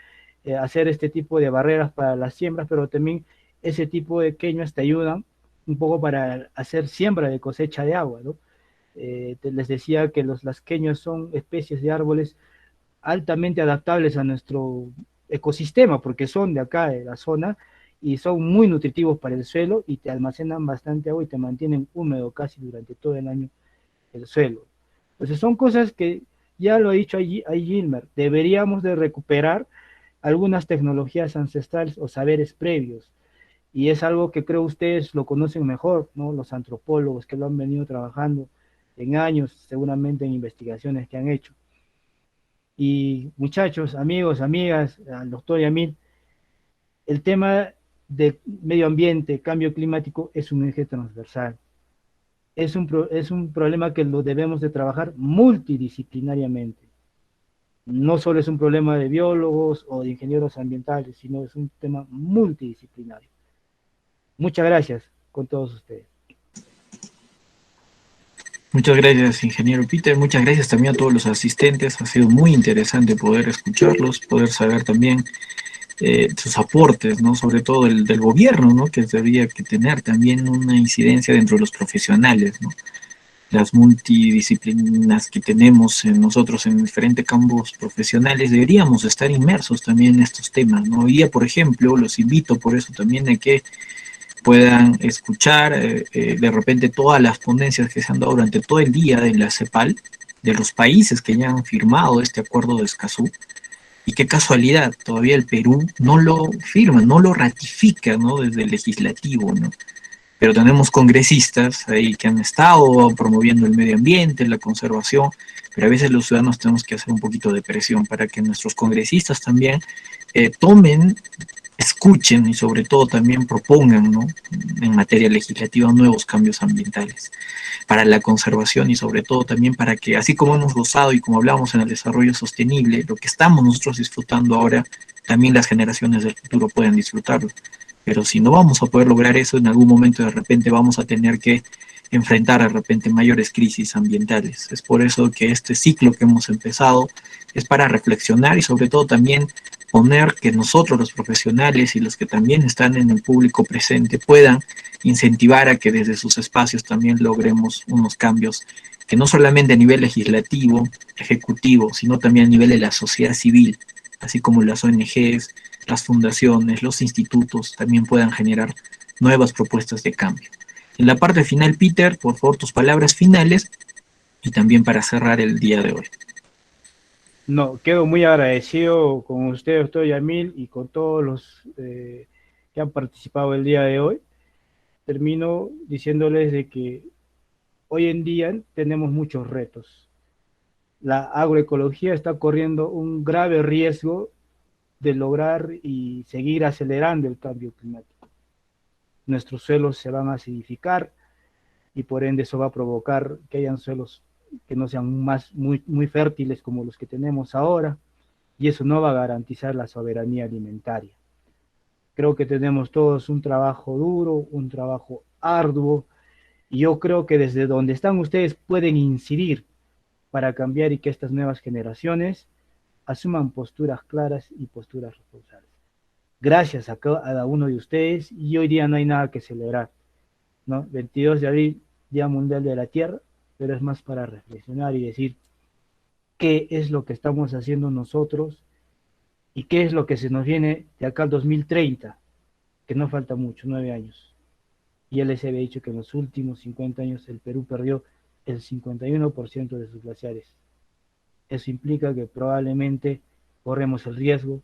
hacer este tipo de barreras para las siembras, pero también ese tipo de queños te ayudan un poco para hacer siembra de cosecha de agua, ¿no? Les decía que las queños son especies de árboles altamente adaptables a nuestro ecosistema, porque son de acá, de la zona, y son muy nutritivos para el suelo y te almacenan bastante agua y te mantienen húmedo casi durante todo el año el suelo. Entonces son cosas que, ya lo ha dicho allí Gilmer, deberíamos de recuperar algunas tecnologías ancestrales o saberes previos, y es algo que creo ustedes lo conocen mejor, ¿no?, los antropólogos que lo han venido trabajando en años, seguramente en investigaciones que han hecho. Y muchachos, amigos, amigas, al doctor Yamil, el tema de medio ambiente, cambio climático, es un eje transversal. Es un problema que lo debemos de trabajar multidisciplinariamente. No solo es un problema de biólogos o de ingenieros ambientales, sino es un tema multidisciplinario. Muchas gracias con todos ustedes. Muchas gracias, ingeniero Peter. Muchas gracias también a todos los asistentes. Ha sido muy interesante poder escucharlos, poder saber también sus aportes, ¿no? Sobre todo del gobierno, ¿no? Que debería que tener también una incidencia dentro de los profesionales, ¿no? Las multidisciplinas que tenemos en nosotros en diferentes campos profesionales, deberíamos estar inmersos también en estos temas, ¿no? Hoy día, por ejemplo, los invito por eso también a que puedan escuchar de repente todas las ponencias que se han dado durante todo el día de la CEPAL, de los países que ya han firmado este acuerdo de Escazú, y qué casualidad, todavía el Perú no lo firma, no lo ratifica, ¿no? Desde el legislativo, ¿no? Pero tenemos congresistas ahí que han estado promoviendo el medio ambiente, la conservación, pero a veces los ciudadanos tenemos que hacer un poquito de presión para que nuestros congresistas también tomen, escuchen y sobre todo también propongan, ¿no? En materia legislativa nuevos cambios ambientales para la conservación y sobre todo también para que, así como hemos gozado y como hablamos en el desarrollo sostenible, lo que estamos nosotros disfrutando ahora, también las generaciones del futuro puedan disfrutarlo. Pero si no vamos a poder lograr eso, en algún momento de repente vamos a tener que enfrentar de repente mayores crisis ambientales. Es por eso que este ciclo que hemos empezado es para reflexionar y sobre todo también poner que nosotros los profesionales y los que también están en el público presente puedan incentivar a que desde sus espacios también logremos unos cambios que no solamente a nivel legislativo, ejecutivo, sino también a nivel de la sociedad civil, así como las ONGs, las fundaciones, los institutos también puedan generar nuevas propuestas de cambio. En la parte final, Peter, por favor, tus palabras finales y también para cerrar el día de hoy. No, quedo muy agradecido con usted, doctor Yamil, y con todos los que han participado el día de hoy. Termino diciéndoles de que hoy en día tenemos muchos retos. La agroecología está corriendo un grave riesgo de lograr y seguir acelerando el cambio climático. Nuestros suelos se van a acidificar y por ende eso va a provocar que hayan suelos que no sean muy fértiles como los que tenemos ahora, y eso no va a garantizar la soberanía alimentaria. Creo que tenemos todos un trabajo duro, un trabajo arduo, y yo creo que desde donde están ustedes pueden incidir para cambiar y que estas nuevas generaciones asuman posturas claras y posturas responsables. Gracias a cada uno de ustedes, y hoy día no hay nada que celebrar, ¿no? 22 de abril, Día Mundial de la Tierra, pero es más para reflexionar y decir qué es lo que estamos haciendo nosotros y qué es lo que se nos viene de acá al 2030, que no falta mucho, 9 años. Y él les había dicho que en los últimos 50 años el Perú perdió el 51% de sus glaciares. Eso implica que probablemente corremos el riesgo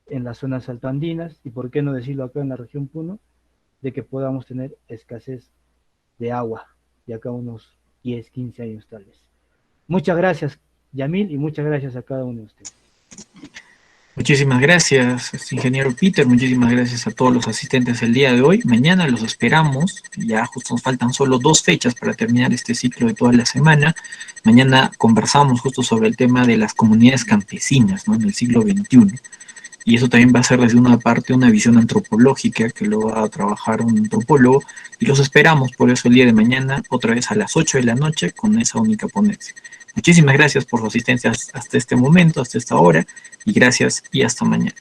en las zonas altoandinas, y por qué no decirlo acá en la región Puno, de que podamos tener escasez de agua de acá a unos 10, 15 años tal vez. Muchas gracias, Yamil, y muchas gracias a cada uno de ustedes. Muchísimas gracias, ingeniero Peter, muchísimas gracias a todos los asistentes el día de hoy. Mañana los esperamos, ya justo nos faltan solo 2 fechas para terminar este ciclo de toda la semana. Mañana conversamos justo sobre el tema de las comunidades campesinas, ¿no? En el siglo XXI. Y eso también va a ser desde una parte una visión antropológica que lo va a trabajar un antropólogo, y los esperamos por eso el día de mañana, otra vez a las 8 de la noche con esa única ponencia. Muchísimas gracias por su asistencia hasta este momento, hasta esta hora, y gracias y hasta mañana.